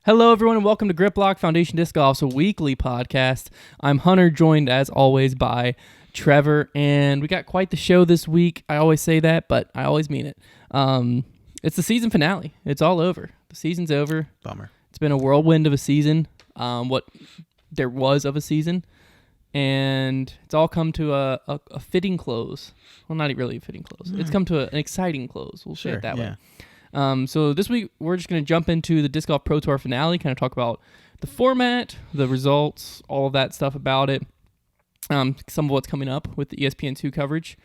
Hello, everyone, and welcome to Griplock Foundation Disc Golf's weekly podcast. I'm Hunter, joined as always by Trevor, and we got quite the show this week. I always say that, but I always mean it. It's the season finale. It's all over. The season's over. Bummer. It's been a whirlwind of a season, what there was of a season, and it's all come to a fitting close. Well, not really a fitting close. It's come to an exciting close. We'll say it that way. So this week, we're just going to jump into the Disc Golf Pro Tour finale, kind of talk about the format, the results, all of that stuff about it, some of what's coming up with the ESPN2 coverage.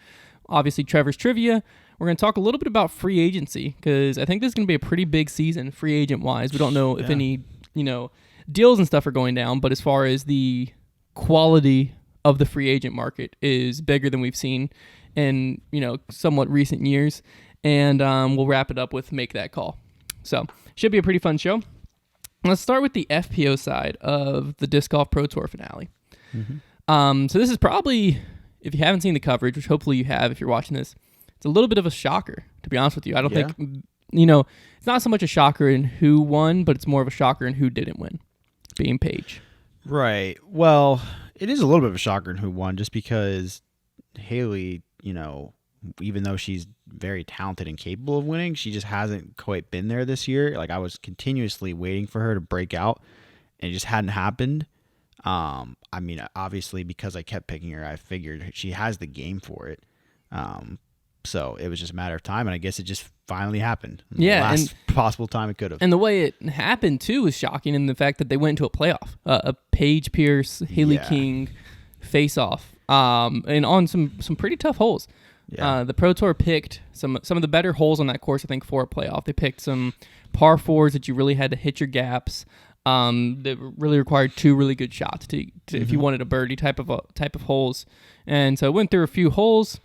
Obviously, Trevor's trivia. We're going to talk a little bit about free agency, because I think this is going to be a pretty big season, free agent-wise. We don't know if any, deals and stuff are going down, but as far as the quality of the free agent market is bigger than we've seen in, somewhat recent years. And we'll wrap it up with Make That Call. So, should be a pretty fun show. Let's start with the FPO side of the Disc Golf Pro Tour finale. Mm-hmm. So this is probably, if you haven't seen the coverage, which hopefully you have if you're watching this, it's a little bit of a shocker, to be honest with you. I don't think, it's not so much a shocker in who won, but it's more of a shocker in who didn't win, being Paige. Right. Well, it is a little bit of a shocker in who won, just because Haley, even though she's very talented and capable of winning, she just hasn't quite been there this year. Like, I was continuously waiting for her to break out, and it just hadn't happened. Obviously, because I kept picking her, I figured she has the game for it. So it was just a matter of time, and I guess it just finally happened. Yeah, last possible time it could have. And the way it happened, too, is shocking in the fact that they went into a playoff. A Paige Pierce, Haley King face-off, and on some pretty tough holes. Yeah. The Pro Tour picked some of the better holes on that course, I think, for a playoff. They picked some par fours that you really had to hit your gaps. That really required two really good shots to if you wanted a birdie type of holes. And so I went through a few holes,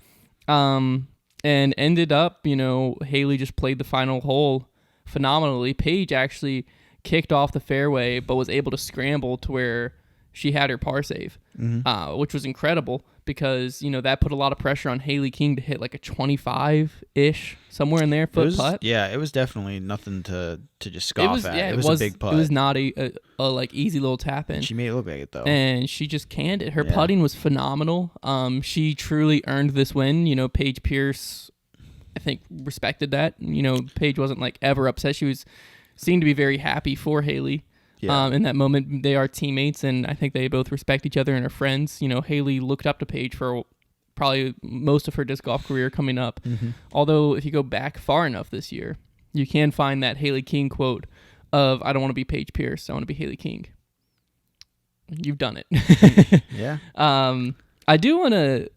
and ended up, Haley just played the final hole phenomenally. Paige actually kicked off the fairway, but was able to scramble to where she had her par save, which was incredible. Because, that put a lot of pressure on Haley King to hit like a 25-ish, somewhere in there, putt. Yeah, it was definitely nothing to just scoff at. Yeah, it was a big putt. It was not a easy little tap in. She made it look like it, though. And she just canned it. Her putting was phenomenal. She truly earned this win. Paige Pierce, I think, respected that. Paige wasn't like ever upset. She seemed to be very happy for Haley. Yeah. In that moment, they are teammates, and I think they both respect each other and are friends. Haley looked up to Paige for probably most of her disc golf career coming up. Mm-hmm. Although, if you go back far enough this year, you can find that Haley King quote of, "I don't want to be Paige Pierce, I want to be Haley King." You've done it. Yeah. I do want to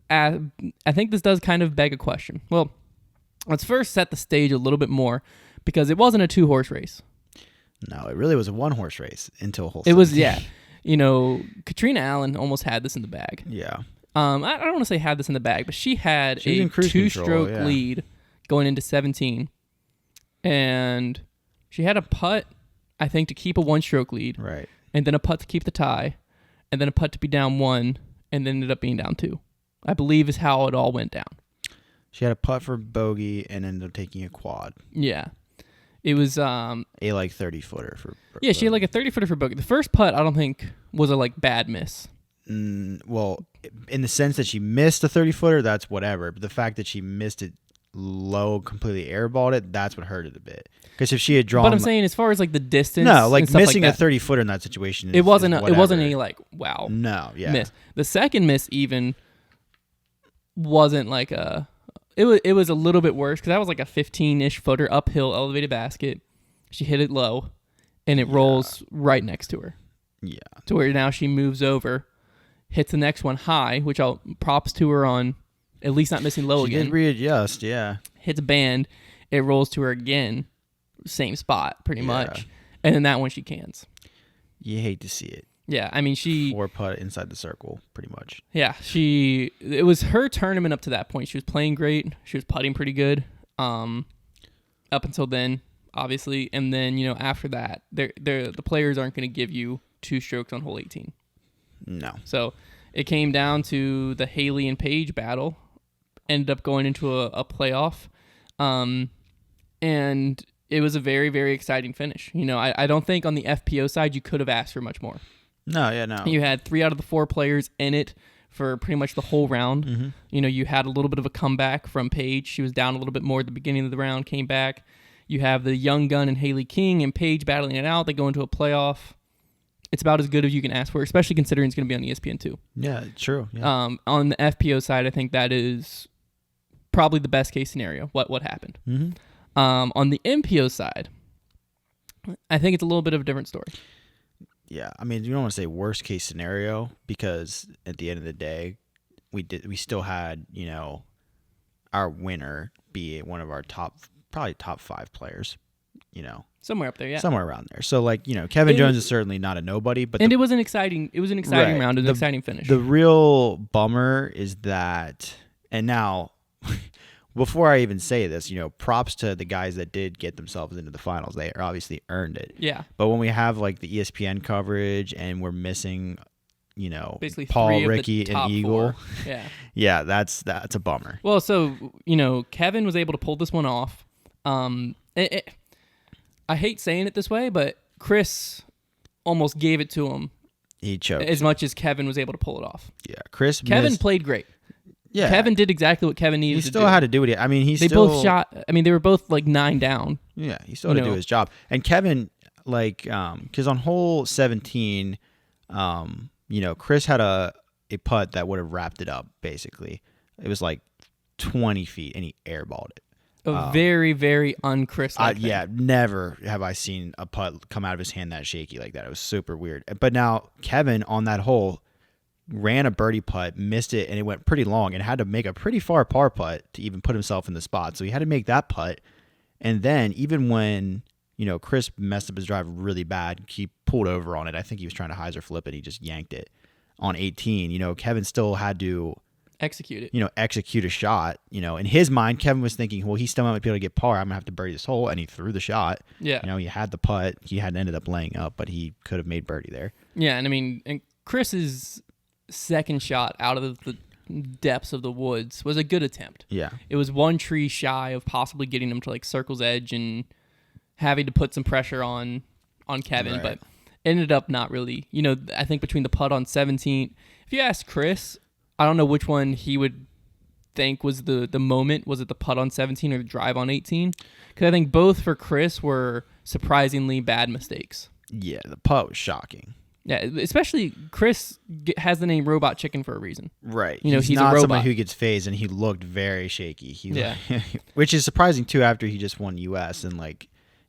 add, I think this does kind of beg a question. Well, let's first set the stage a little bit more, because it wasn't a two-horse race. No, it really was a one-horse race until hole 17. It was, yeah. Katrina Allen almost had this in the bag. Yeah. I don't want to say had this in the bag, but she had a two-stroke lead going into 17. And she had a putt, I think, to keep a one-stroke lead. Right. And then a putt to keep the tie. And then a putt to be down one. And then ended up being down two, I believe, is how it all went down. She had a putt for bogey and ended up taking a quad. Yeah. It was a 30-footer for yeah. She had like a 30-footer for bogey. The first putt I don't think was a bad miss. Well, in the sense that she missed a 30-footer, that's whatever. But the fact that she missed it low, completely airballed it, that's what hurt it a bit. Because if she had drawn, but I'm saying as far as like the distance, missing a 30-footer in that situation, it wasn't any wow. No, yeah. Miss. The second miss even wasn't like a. It was a little bit worse, because that was like a 15-ish footer uphill elevated basket. She hit it low, and it rolls right next to her. Yeah. To where now she moves over, hits the next one high, which I'll props to her on at least not missing low again. She did readjust, yeah. Hits a band, it rolls to her again, same spot pretty much, and then that one she cans. You hate to see it. Yeah, I mean, she 4-putt inside the circle, pretty much. Yeah, it was her tournament up to that point. She was playing great. She was putting pretty good, up until then, obviously. And then, after that, the players aren't going to give you two strokes on hole 18. No. So it came down to the Haley and Paige battle. Ended up going into a playoff, and it was a very, very exciting finish. I don't think on the FPO side you could have asked for much more. No, yeah, no. You had 3 out of the 4 players in it for pretty much the whole round. Mm-hmm. You had a little bit of a comeback from Paige. She was down a little bit more at the beginning of the round, came back. You have the young gun and Haley King and Paige battling it out. They go into a playoff. It's about as good as you can ask for, especially considering it's going to be on ESPN2. Yeah, true. Yeah. On the FPO side, I think that is probably the best case scenario, what happened. Mm-hmm. On the MPO side, I think it's a little bit of a different story. Yeah, I mean, you don't want to say worst case scenario because at the end of the day, we still had, our winner be one of our probably top 5 players, Somewhere up there, yeah. somewhere around there. So Kevin Jones is certainly not a nobody, but it was an exciting Right. round, an exciting finish. The real bummer is that, and now before I even say this, props to the guys that did get themselves into the finals. They obviously earned it. Yeah. But when we have the ESPN coverage and we're missing, Basically Paul, 3 of the Ricky, top and Eagle, 4. Yeah. yeah, that's a bummer. Well, so Kevin was able to pull this one off. I hate saying it this way, but Chris almost gave it to him. He choked as much as Kevin was able to pull it off. Yeah, Kevin played great. Yeah, Kevin did exactly what Kevin needed to do. He still had to do it. I mean, they both shot. I mean, they were both 9 down. Yeah, he still had to do his job. And Kevin, because on hole 17, Chris had a putt that would have wrapped it up. Basically, it was 20 feet, and he airballed it. A very, very un-Chris. Yeah, never have I seen a putt come out of his hand that shaky like that. It was super weird. But now Kevin on that hole ran a birdie putt, missed it, and it went pretty long and had to make a pretty far par putt to even put himself in the spot. So he had to make that putt. And then even when, Chris messed up his drive really bad, he pulled over on it. I think he was trying to hyzer flip it. He just yanked it on 18. Kevin still had to execute it. Execute a shot. In his mind, Kevin was thinking, well, he still might be able to get par. I'm gonna have to birdie this hole, and he threw the shot. Yeah. He had the putt. He had ended up laying up, but he could have made birdie there. Yeah, and I mean, Chris's second shot out of the depths of the woods was a good attempt. Yeah. It was one tree shy of possibly getting him to circle's edge and having to put some pressure on Kevin, Right. but ended up not really. I think between the putt on 17, if you ask Chris, I don't know which one he would think was the moment. Was it the putt on 17 or the drive on 18? Because I think both for Chris were surprisingly bad mistakes. Yeah, the putt was shocking. Yeah, especially Chris has the name Robot Chicken for a reason. Right. He's not a robot. somebody who gets phased, and he looked very shaky. Yeah. Which is surprising, too, after he just won U.S., and,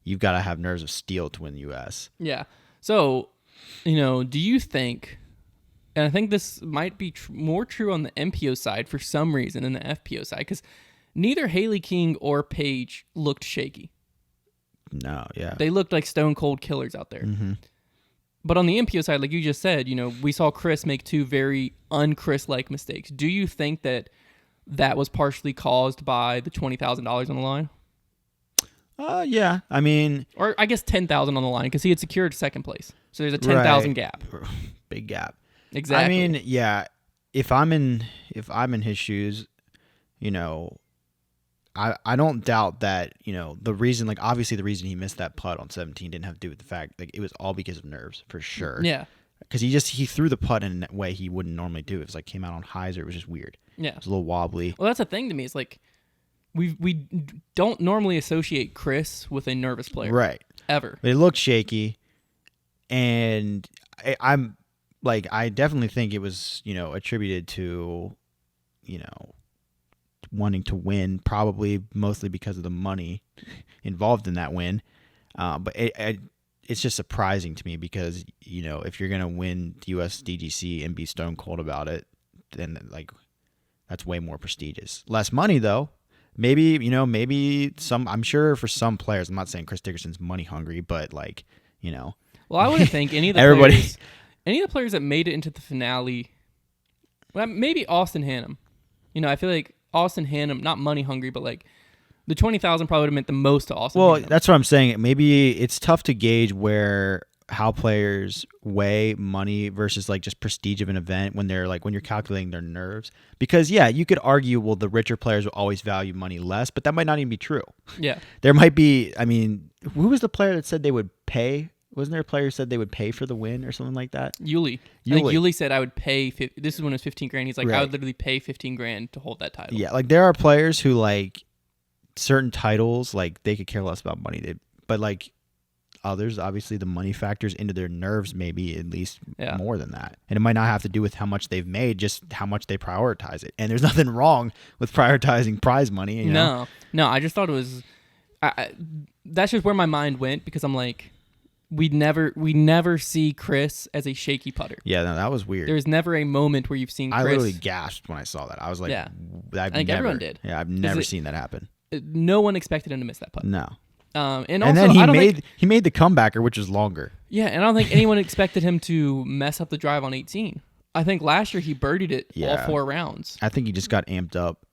you've got to have nerves of steel to win U.S. Yeah. So, do you think, and I think this might be more true on the MPO side for some reason than the FPO side, because neither Haley King or Paige looked shaky. No, yeah. They looked like stone cold killers out there. Mm-hmm. But on the MPO side, like you just said, we saw Chris make 2 very un-Chris-like mistakes. Do you think that was partially caused by the $20,000 on the line? Yeah. I mean, or I guess $10,000 on the line because he had secured second place. So there's a $10,000 gap. Big gap. Exactly. I mean, yeah. If I'm in his shoes, I don't doubt that, the reason, obviously the reason he missed that putt on 17 didn't have to do with the fact, it was all because of nerves, for sure. Yeah. Because he threw the putt in a way he wouldn't normally do. It was came out on hyzer. It was just weird. Yeah. It was a little wobbly. Well, that's the thing to me. It's we don't normally associate Chris with a nervous player. Right. Ever. But it looked shaky. And I definitely think it was, attributed to, wanting to win, probably mostly because of the money involved in that win. But it's just surprising to me because, if you're going to win US DGC and be stone cold about it, then that's way more prestigious. Less money though. Maybe I'm sure for some players, I'm not saying Chris Dickerson's money hungry, but Well, I wouldn't think any of the players that made it into the finale, well, maybe Austin Hannum. I feel like Austin Hannum, not money hungry, but the $20,000 probably would have meant the most to Austin. Well, Hannum. that's what I'm saying. Maybe it's tough to gauge where how players weigh money versus like just prestige of an event when they're like when you're calculating their nerves. Because yeah, you could argue, well, the richer players will always value money less, but that might not even be true. Yeah. There might be. I mean, who was the player that said they would pay? Wasn't there a player who said they would pay for the win or something like that? Yuli. I think Yuli said I would pay. This is when it was 15 grand. He's like, Right. I would literally pay 15 grand to hold that title. Yeah, like there are players who like certain titles, like they could care less about money. But like others, obviously the money factors into their nerves maybe at least more than that. And it might not have to do with how much they've made, just how much they prioritize it. And there's nothing wrong with prioritizing prize money. You know? No. I just thought it was. That's just where my mind went because I'm like. We never see Chris as a shaky putter. Yeah, no, that was weird. There was never a moment where you've seen Chris. I literally gasped when I saw that. I was like, yeah. I think everyone did. Yeah, I've never seen that happen. No one expected him to miss that putt. No. And also, then he made the comebacker, which was longer. Yeah, and I don't think anyone expected him to mess up the drive on 18. I think last year he birdied it all 4 rounds. I think he just got amped up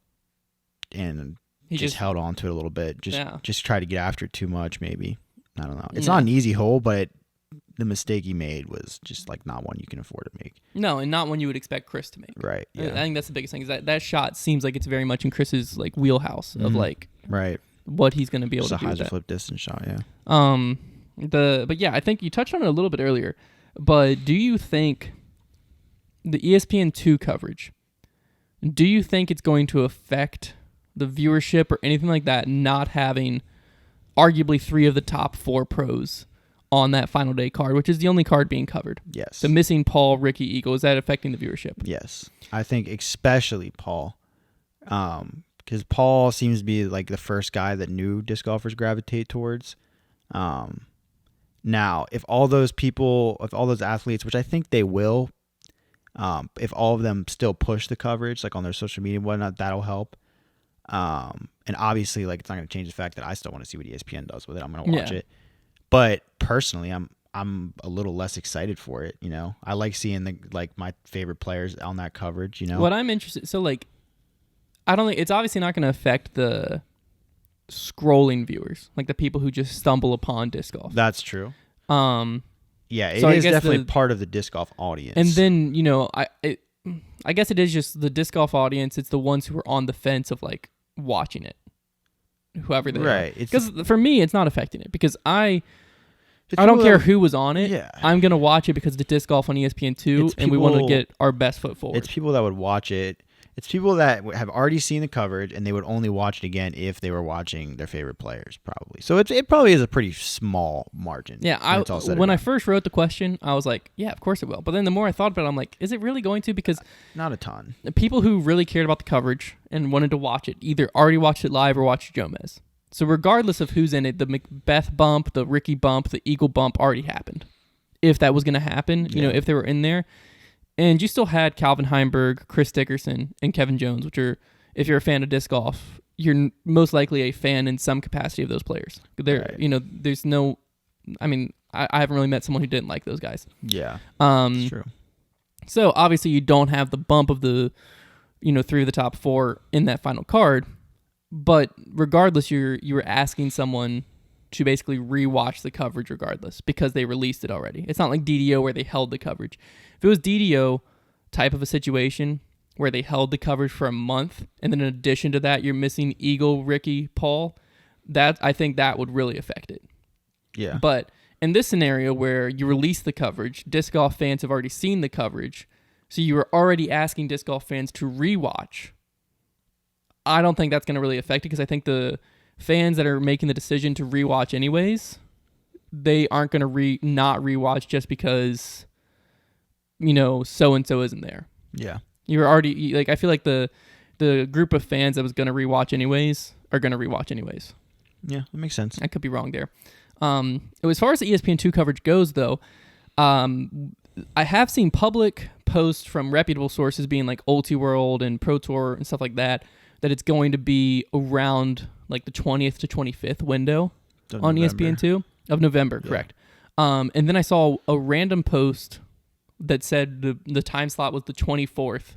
and he just held on to it a little bit. Just tried to get after it too much, maybe. I don't know. It's not an easy hole, but the mistake he made was just like not one you can afford to make. No, and not one you would expect Chris to make. Right. Yeah. I think that's the biggest thing is that shot seems like it's very much in Chris's like wheelhouse of like what he's going to be able to do. It's a hyzer flip distance shot, yeah. But yeah, I think you touched on it a little bit earlier. But do you think the ESPN2 coverage? Do you think it's going to affect the viewership or anything like that? Not having arguably 3 of the top 4 pros on that final day card, which is the only card being covered. Yes. So missing Paul, Ricky, Eagle, is that affecting the viewership? Yes. I think especially Paul. Because Paul seems to be like the first guy that new disc golfers gravitate towards. Now, if all those athletes, which I think they will, if all of them still push the coverage, like on their social media and whatnot, that'll help. And obviously, like it's not going to change the fact that I still want to see what ESPN does with it. I'm going to watch it. But personally, I'm a little less excited for it. You know, I like seeing my favorite players on that coverage. You know, what I'm interested. So like, I don't think it's obviously not going to affect the scrolling viewers, like the people who just stumble upon disc golf. That's true. Yeah, it is definitely part of the disc golf audience. And then I guess it is just the disc golf audience. It's the ones who are on the fence of like watching it, whoever they are. Because for me, it's not affecting it because I don't care who was on it. Yeah. I'm gonna watch it because it's disc golf on ESPN2, and we want to get our best foot forward. It's people that would watch it. It's people that have already seen the coverage, and they would only watch it again if they were watching their favorite players, probably. So it probably is a pretty small margin. Yeah, when I first wrote the question, I was like, yeah, of course it will. But then the more I thought about it, I'm like, is it really going to? Because not a ton. The people who really cared about the coverage and wanted to watch it either already watched it live or watched Jomez. So regardless of who's in it, the Macbeth bump, the Ricky bump, the Eagle bump already happened. If that was going to happen, if they were in there. And you still had Calvin Heimberg, Chris Dickerson, and Kevin Jones, which are, if you're a fan of disc golf, you're most likely a fan in some capacity of those players. There's no, I mean, I haven't really met someone who didn't like those guys. Yeah, that's true. So obviously you don't have the bump of the, 3 of the top 4 in that final card, but regardless, you were asking someone to basically rewatch the coverage regardless because they released it already. It's not like DDO where they held the coverage. If it was DDO type of a situation where they held the coverage for a month and then in addition to that you're missing Eagle, Ricky, Paul, I think that would really affect it. Yeah. But in this scenario where you release the coverage, disc golf fans have already seen the coverage, so you were already asking disc golf fans to rewatch. I don't think that's going to really affect it because I think the fans that are making the decision to rewatch anyways, they aren't going to not rewatch just because, so-and-so isn't there. Yeah. You're already, I feel like the group of fans that was going to rewatch anyways are going to rewatch anyways. Yeah, that makes sense. I could be wrong there. As far as the ESPN2 coverage goes, though, I have seen public posts from reputable sources being like Ultiworld and Pro Tour and stuff like that it's going to be around like the 20th to 25th window on ESPN2 of November, correct. And then I saw a random post that said the time slot was the 24th,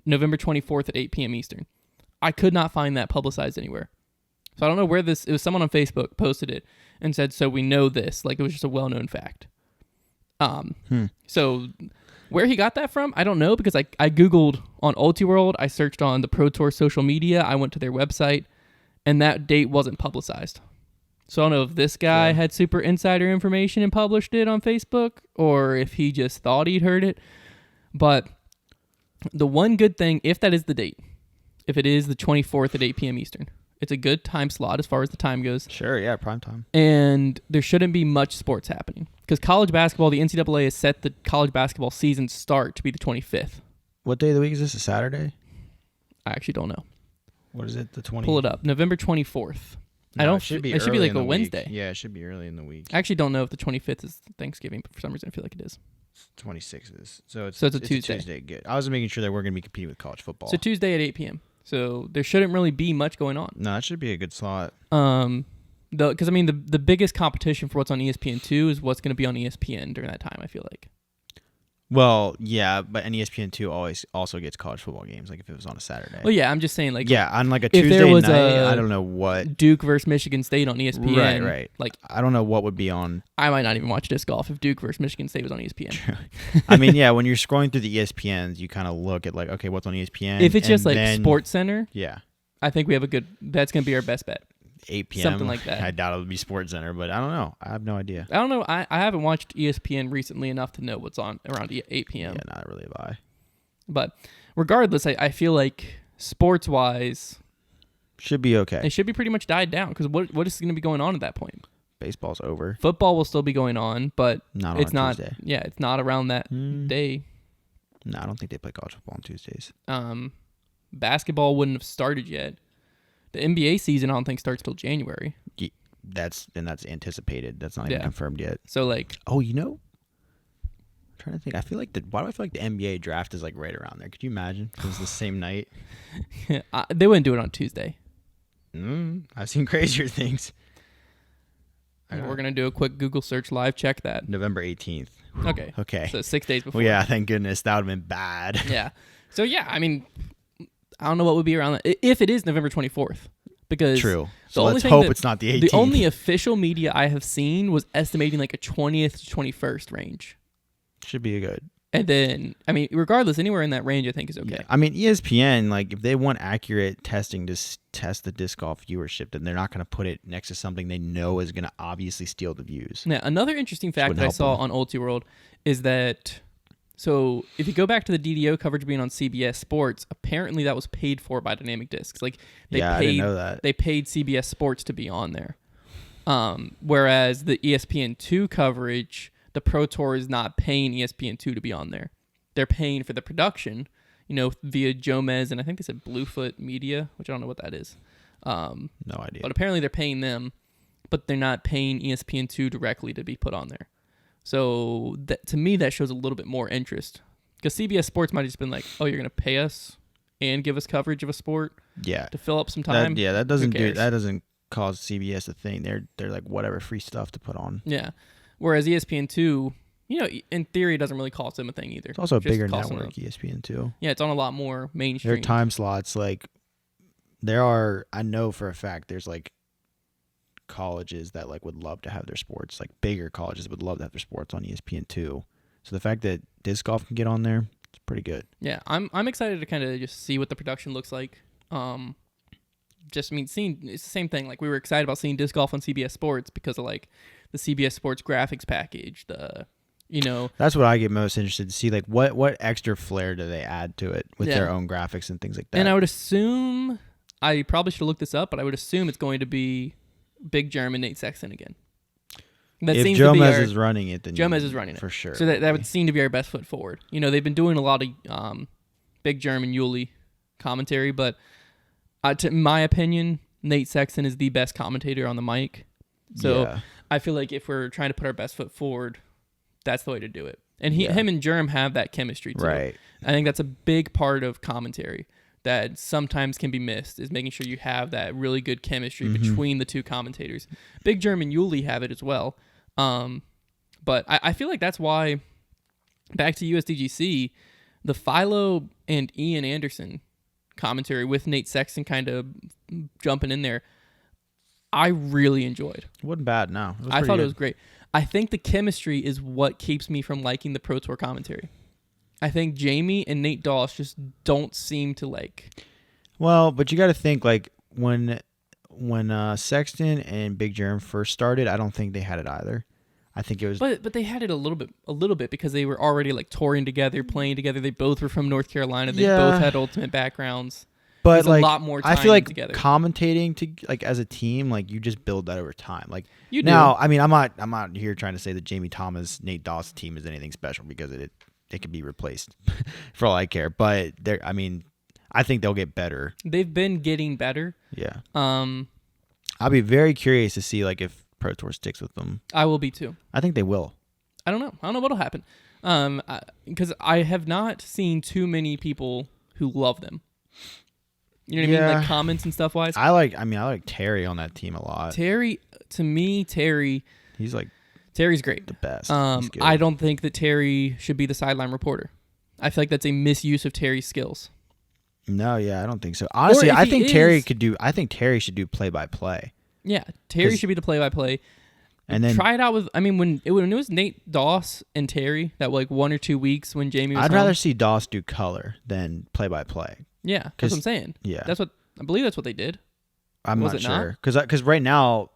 November 24th at 8 p.m. Eastern. I could not find that publicized anywhere. So I don't know where it was someone on Facebook posted it and said, so we know this, like it was just a well-known fact. So where he got that from, I don't know, because I Googled on Ultiworld, I searched on the Pro Tour social media, I went to their website, and that date wasn't publicized. So I don't know if this guy had super insider information and published it on Facebook, or if he just thought he'd heard it. But the one good thing, if that is the date, if it is the 24th at 8 p.m. Eastern, it's a good time slot as far as the time goes. Sure, yeah, prime time. And there shouldn't be much sports happening. Because college basketball, the NCAA has set the college basketball season start to be the 25th. What day of the week is this? A Saturday? I actually don't know. What is it? The 20th? Pull it up. November 24th. No, it should be like a week. Wednesday. Yeah, it should be early in the week. I actually don't know if the 25th is Thanksgiving, but for some reason I feel like it is. 26th is. So it's a Tuesday. Good. I was making sure that we're going to be competing with college football. So Tuesday at 8 p.m. So there shouldn't really be much going on. No, that should be a good slot. Because I mean the biggest competition for what's on ESPN2 is what's going to be on ESPN during that time, I feel like. Well, yeah, but ESPN2 always also gets college football games, like if it was on a Saturday. Well, yeah, I'm just saying, like, yeah, on like a if Tuesday there was night, I don't know what Duke versus Michigan State on ESPN. Right. Like, I don't know what would be on. I might not even watch disc golf if Duke versus Michigan State was on ESPN. I mean, yeah, when you're scrolling through the ESPNs, you kind of look at like, okay, what's on ESPN? If it's just like Sports Center, yeah, I think we have that's going to be our best bet. 8 p.m. Something like that. I doubt it would be Sports Center, but I don't know. I have no idea. I don't know. I haven't watched ESPN recently enough to know what's on around 8 p.m. Yeah, not really have I. But regardless, I feel like sports-wise, should be okay. It should be pretty much died down because what is going to be going on at that point? Baseball's over. Football will still be going on, but it's not. Tuesday. Yeah, it's not around that day. No, I don't think they play college football on Tuesdays. Basketball wouldn't have started yet. The NBA season, I don't think starts till January. Yeah, that's anticipated. That's not even confirmed yet. So like, I'm trying to think. I feel like why do I feel like the NBA draft is like right around there? Could you imagine if it was the same night? They wouldn't do it on Tuesday. I've seen crazier things. We're gonna do a quick Google search live. Check that. November 18th. Okay. So 6 days before. Well, yeah, thank goodness. That would have been bad. Yeah. So yeah, I mean, I don't know what would be around that if it is November 24th. Because true. So let's hope it's not the 18th. The only official media I have seen was estimating like a 20th to 21st range. Should be good. And then, I mean, regardless, anywhere in that range I think is okay. Yeah. I mean, ESPN, like, if they want accurate testing to test the disc golf viewership, then they're not going to put it next to something they know is going to obviously steal the views. Now, another interesting fact that I saw on Ultiworld is that, so if you go back to the DDO coverage being on CBS Sports, apparently that was paid for by Dynamic Discs. Like, I didn't know that. They paid CBS Sports to be on there. Whereas the ESPN2 coverage, the Pro Tour is not paying ESPN2 to be on there. They're paying for the production, via Jomez and I think they said Bluefoot Media, which I don't know what that is. No idea. But apparently they're paying them, but they're not paying ESPN2 directly to be put on there. So to me, that shows a little bit more interest. Because CBS Sports might have just been like, oh, you're going to pay us and give us coverage of a sport to fill up some time? That doesn't cause CBS a thing. They're like, whatever, free stuff to put on. Yeah. Whereas ESPN2, in theory, it doesn't really cost them a thing either. It's also a bigger network, ESPN2. Yeah, it's on a lot more mainstream. Their time slots, like, I know for a fact, there's, like, colleges that, like, would love to have their sports, like, bigger colleges would love to have their sports on ESPN2. So the fact that disc golf can get on there, it's pretty good. Yeah, I'm excited to kind of just see what the production looks like. Seeing, it's the same thing. Like, we were excited about seeing disc golf on CBS Sports because of, like, the CBS Sports graphics package, That's what I get most interested to see. Like, what extra flair do they add to it with their own graphics and things like that? And I would assume, I probably should have looked this up, but I would assume it's going to be Big Germ and Nate Sexton again. If Jomez is running it, then Jomez is running it. For sure. So that would seem to be our best foot forward. They've been doing a lot of Big Germ and Yuli commentary, but to my opinion, Nate Sexton is the best commentator on the mic. So I feel like if we're trying to put our best foot forward, that's the way to do it. And him and Germ have that chemistry too. Right. I think that's a big part of commentary that sometimes can be missed, is making sure you have that really good chemistry between the two commentators. Big Germ and Yuli have it as well. But I feel like that's why, back to USDGC, the Philo and Ian Anderson commentary with Nate Sexton kind of jumping in there, I really enjoyed. It wasn't bad, no. I thought it was great. I think the chemistry is what keeps me from liking the Pro Tour commentary. I think Jamie and Nate Doss just don't seem to like. Well, but you got to think like when Sexton and Big Germ first started, I don't think they had it either. I think it was, but they had it a little bit because they were already like touring together, playing together. They both were from North Carolina. They both had Ultimate backgrounds. But like a lot more time I feel like together. commentating to like as a team, like you just build that over time. Like you now, do. I mean, I'm not here trying to say that Jamie Thomas, Nate Doss team is anything special because it can be replaced for all I care. But I think they'll get better. They've been getting better. Yeah. I'll be very curious to see like if Pro Tour sticks with them. I will be too. I think they will. I don't know what'll happen. Because I have not seen too many people who love them. You know what I mean? Like comments and stuff wise. I like Terry on that team a lot. Terry, he's like Terry's great. The best. I don't think that Terry should be the sideline reporter. I feel like that's a misuse of Terry's skills. No, yeah, I don't think so. Honestly, I think Terry should do play-by-play. Yeah, Terry should be the play-by-play. And then try it out with. I mean, when it was Nate Doss and Terry, that like 1 or 2 weeks when Jamie was. I'd rather see Doss do color than play-by-play. Yeah, that's what I'm saying. Yeah, I believe that's what they did. I'm not sure because right now,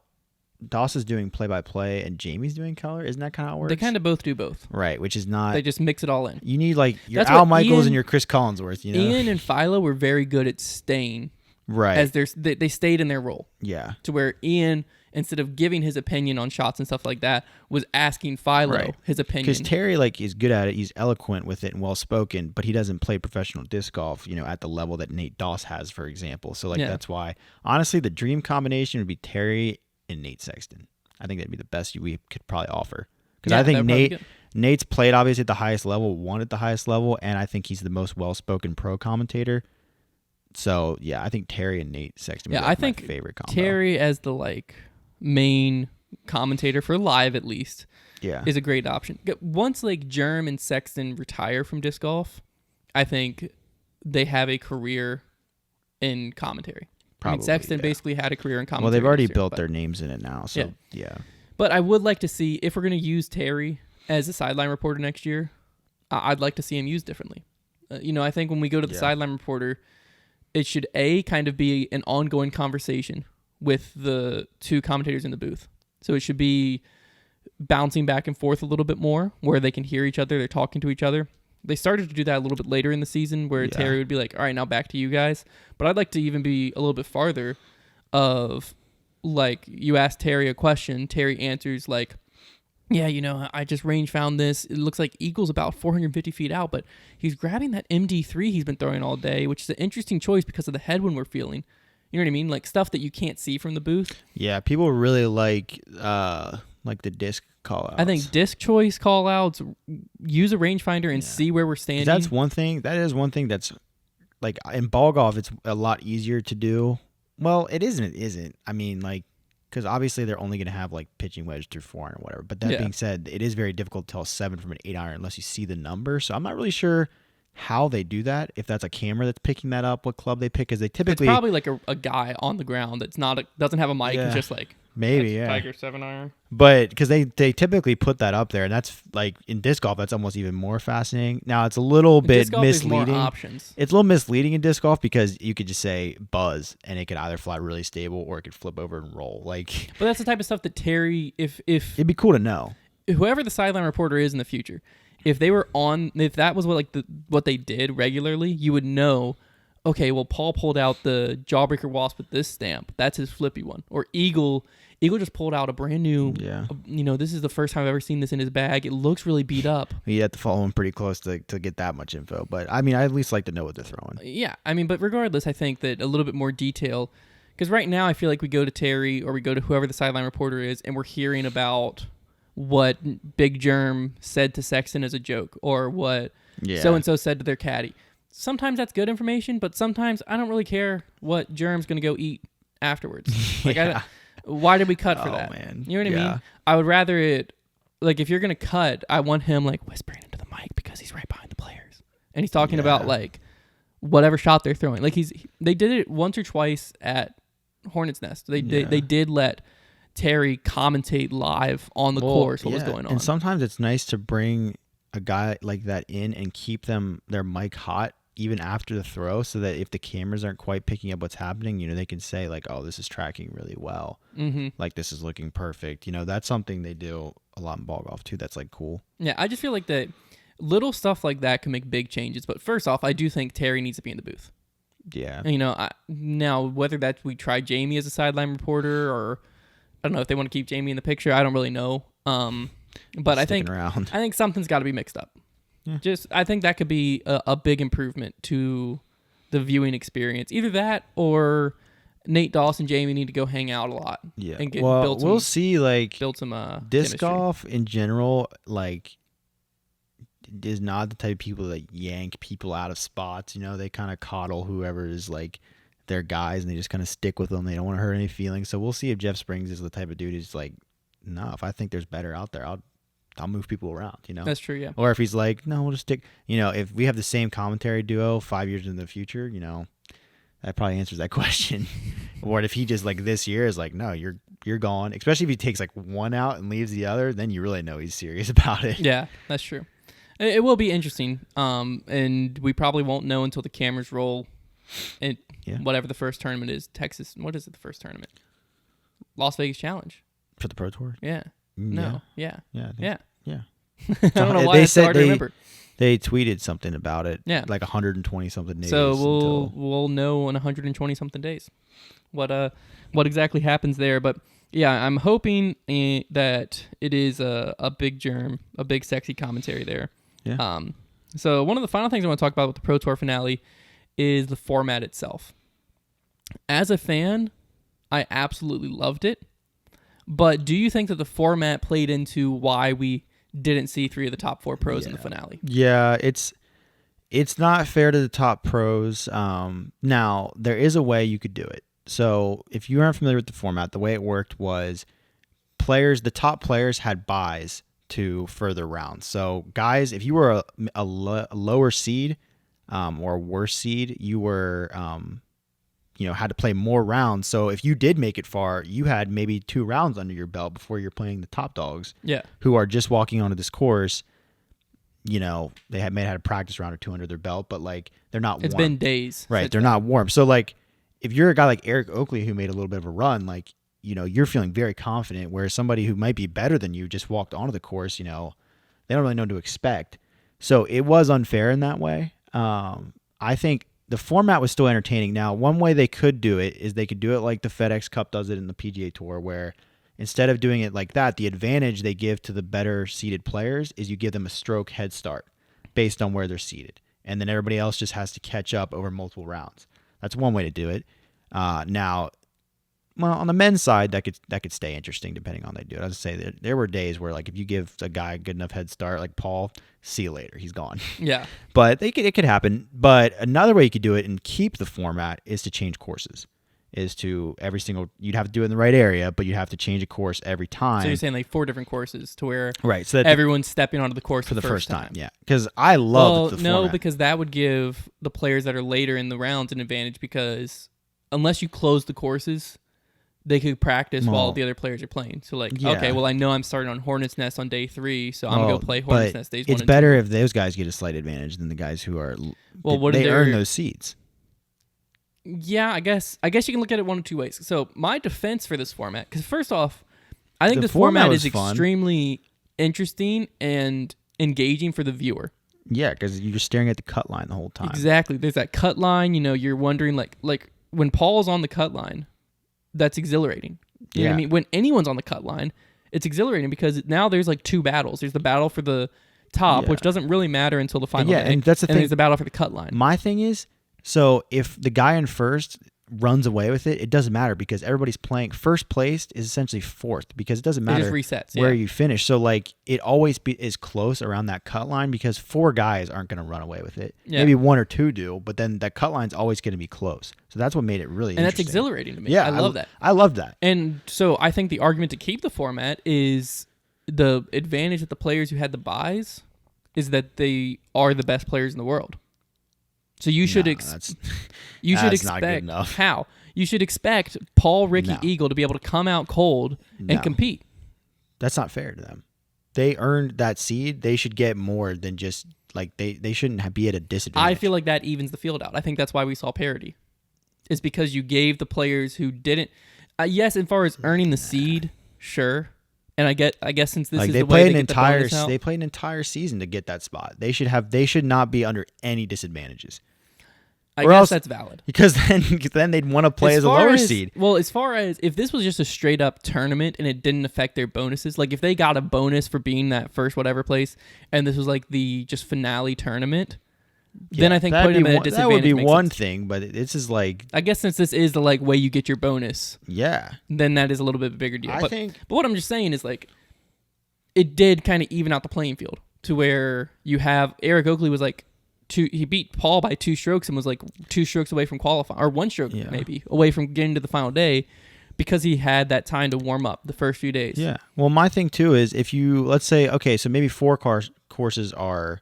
Doss is doing play-by-play and Jamie's doing color. Isn't that kind of how it works? They kind of both do both. Right, which is not. They just mix it all in. You need like your Al Michaels and your Chris Collinsworth. You know, Ian and Philo were very good at staying. Right, as they stayed in their role. Yeah, to where Ian, instead of giving his opinion on shots and stuff like that, was asking Philo his opinion. Because Terry is good at it. He's eloquent with it and well-spoken, but he doesn't play professional disc golf, at the level that Nate Doss has, for example. So, that's why, honestly, the dream combination would be Terry and Nate Sexton. I think that'd be the best we could probably offer. Because I think Nate's played, obviously, at the highest level, won at the highest level, and I think he's the most well-spoken pro commentator. So, yeah, I think Terry and Nate Sexton would be my favorite combo. Terry as the, main commentator for live at least is a great option. Once Germ and Sexton retire from disc golf, I think they have a career in commentary. Probably, Sexton basically had a career in commentary. Well, they've already built their names in it now, so yeah. But I would like to see, if we're going to use Terry as a sideline reporter next year, I'd like to see him used differently. I think when we go to the sideline reporter, it should kind of be an ongoing conversation with the two commentators in the booth. So it should be bouncing back and forth a little bit more where they can hear each other. They're talking to each other. They started to do that a little bit later in the season where Terry would be like, all right, now back to you guys. But I'd like to even be a little bit farther of you ask Terry a question. Terry answers yeah, I just range found this. It looks like Eagle's about 450 feet out, but he's grabbing that MD3 he's been throwing all day, which is an interesting choice because of the headwind we're feeling. You know what I mean? Stuff that you can't see from the booth. Yeah, people really like the disc call-outs. I think disc choice call-outs, use a rangefinder and see where we're standing. That's one thing. That is one thing that's, in ball golf, it's a lot easier to do. Well, it isn't. It isn't. I mean, because obviously they're only going to have, pitching wedge through 4 iron or whatever. But that being said, it is very difficult to tell 7 from an 8 iron unless you see the number. So I'm not really sure how they do that, if that's a camera that's picking that up, what club they pick, because they typically... It's probably a guy on the ground that's doesn't have a mic, and just maybe, Tiger 7 iron. But because they typically put that up there, and that's in disc golf, that's almost even more fascinating. Now it's a little bit misleading. More options. It's a little misleading in disc golf because you could just say buzz, and it could either fly really stable or it could flip over and roll. But that's the type of stuff that Terry, if it'd be cool to know. Whoever the sideline reporter is in the future, if that was what they did regularly, you would know, okay, well, Paul pulled out the Jawbreaker Wasp with this stamp. That's his flippy one. Or Eagle just pulled out a brand new, this is the first time I've ever seen this in his bag. It looks really beat up. You have to follow him pretty close to get that much info. But, I at least like to know what they're throwing. Yeah, but regardless, I think that a little bit more detail, because right now I feel like we go to Terry or we go to whoever the sideline reporter is, and we're hearing about what Big Germ said to Sexton as a joke, or what so-and-so said to their caddy. Sometimes that's good information, but sometimes I don't really care what Germ's going to go eat afterwards. Why did we cut for that? Man. You know what I mean? I would rather it, if you're going to cut, I want him whispering into the mic because he's right behind the players. And he's talking about whatever shot they're throwing. They did it once or twice at Hornets Nest. They did let Terry commentate live on the course what was going on. And sometimes it's nice to bring a guy like that in and keep their mic hot even after the throw, so that if the cameras aren't quite picking up what's happening, they can say like, oh, this is tracking really well. Mm-hmm. Like, this is looking perfect. That's something they do a lot in ball golf too. That's like cool. Yeah, I just feel like that little stuff like that can make big changes. But first off, I do think Terry needs to be in the booth. Yeah. Now, whether we try Jamie as a sideline reporter, or I don't know if they want to keep Jamie in the picture. I don't really know. But I think something's got to be mixed up. Yeah. I think that could be a big improvement to the viewing experience. Either that, or Nate Dawson, Jamie need to go hang out a lot. Yeah. And we'll see. Like, build some disc chemistry. golf in general, like, is not the type of people that yank people out of spots. They kind of coddle whoever is like their guys, and they just kind of stick with them. They don't want to hurt any feelings. So we'll see if Jeff Springs is the type of dude who's like, no, if I think there's better out there, I'll move people around, That's true, yeah. Or if he's like, no, we'll just stick, if we have the same commentary duo 5 years in the future, that probably answers that question. Or if he just like this year is like, no, you're gone. Especially if he takes like one out and leaves the other, then you really know he's serious about it. Yeah, that's true. It will be interesting, and we probably won't know until the cameras roll. Whatever the first tournament is, Texas. What is it? The first tournament, Las Vegas Challenge for the Pro Tour. Yeah. No. Yeah. Yeah. I don't know why it's so hard to remember. They tweeted something about it. Yeah. Like 120 something days. So we'll know in 120 something days what exactly happens there. But yeah, I'm hoping that it is a big germ, a big sexy commentary there. Yeah. So one of the final things I want to talk about with the Pro Tour finale is the format itself. As a fan, I absolutely loved it. But do you think that the format played into why we didn't see 3 of the top 4 pros in the finale? Yeah, it's not fair to the top pros. Now, there is a way you could do it. So if you aren't familiar with the format, the way it worked was the top players had buys to further rounds. So guys, if you were a lower seed or a worse seed, you were had to play more rounds. So if you did make it far, you had maybe 2 rounds under your belt before you're playing the top dogs. Yeah. Who are just walking onto this course. They may have had a practice round or 2 under their belt, but like they're not warm. It's been days. Right. They're not warm. So like if you're a guy like Eric Oakley who made a little bit of a run, like, you're feeling very confident, whereas somebody who might be better than you just walked onto the course, they don't really know what to expect. So it was unfair in that way. I think the format was still entertaining. Now, one way they could do it is they could do it like the FedEx Cup does it in the PGA Tour, where instead of doing it like that, the advantage they give to the better seeded players is you give them a stroke head start based on where they're seated. And then everybody else just has to catch up over multiple rounds. That's one way to do it. Now, well, on the men's side, that could stay interesting depending on how they do it. I was say that there were days where, like, if you give a guy a good enough head start, like Paul, see you later, he's gone. Yeah. But it could happen. But another way you could do it and keep the format is to change courses. You'd have to do it in the right area, but you have to change a course every time. So you're saying like 4 different courses to where right, so that everyone's stepping onto the course for the first time. Yeah. Because I love the format. No, because that would give the players that are later in the rounds an advantage, because unless you close the courses, they could practice while the other players are playing. So okay, well, I know I'm starting on Hornet's Nest on day 3, so I'm going to go play Hornet's Nest days 1 and 2. It's better if those guys get a slight advantage than the guys who are they earn those seeds. Yeah, I guess you can look at it one of 2 ways. So my defense for this format, because first off, I think this format is extremely interesting and engaging for the viewer. Yeah, because you're just staring at the cut line the whole time. Exactly. There's that cut line. You're wondering like when Paul's on the cut line, that's exhilarating. You know what I mean? When anyone's on the cut line, it's exhilarating because now there's like 2 battles. There's the battle for the top, which doesn't really matter until the final day. And that's the thing. There's the battle for the cut line. My thing is, so if the guy in first runs away with it, it doesn't matter because everybody's playing. First placed is essentially fourth because it doesn't matter where you finish. So like it always is close around that cut line because 4 guys aren't going to run away with it. Yeah. Maybe 1 or 2 do, but then that cut line's always going to be close. So that's what made it really interesting. And that's exhilarating to me. Yeah, I love that. I love that. And so I think the argument to keep the format is the advantage that the players who had the buys is that they are the best players in the world. So you should expect not good enough. How? You should expect Paul, Ricky, No. Eagle to be able to come out cold and No. compete. That's not fair to them. They earned that seed. They should get more than just like they shouldn't be at a disadvantage. I feel like that evens the field out. I think that's why we saw parity. It's because you gave the players who didn't. Yes, as far as earning the seed, sure. And I guess since this is the way they get the bonus out, they played an entire season to get that spot. They should not be under any disadvantages. I guess that's valid. Because then they'd want to play as a lower seed. Well, as far as if this was just a straight up tournament and it didn't affect their bonuses, like if they got a bonus for being that first whatever place, and this was like the just finale tournament, then I think putting them at a disadvantage that would be makes one sense. thing. But this is like, I guess since this is the like way you get your bonus, yeah, then that is a little bit of a bigger deal. But what I'm just saying is like, it did kind of even out the playing field to where you have Eric Oakley was like. He beat Paul by 2 strokes and was like 2 strokes away from qualifying, or 1 stroke maybe away from getting to the final day, because he had that time to warm up the first few days. Yeah. Well, my thing too is if you let's say so maybe 4 courses are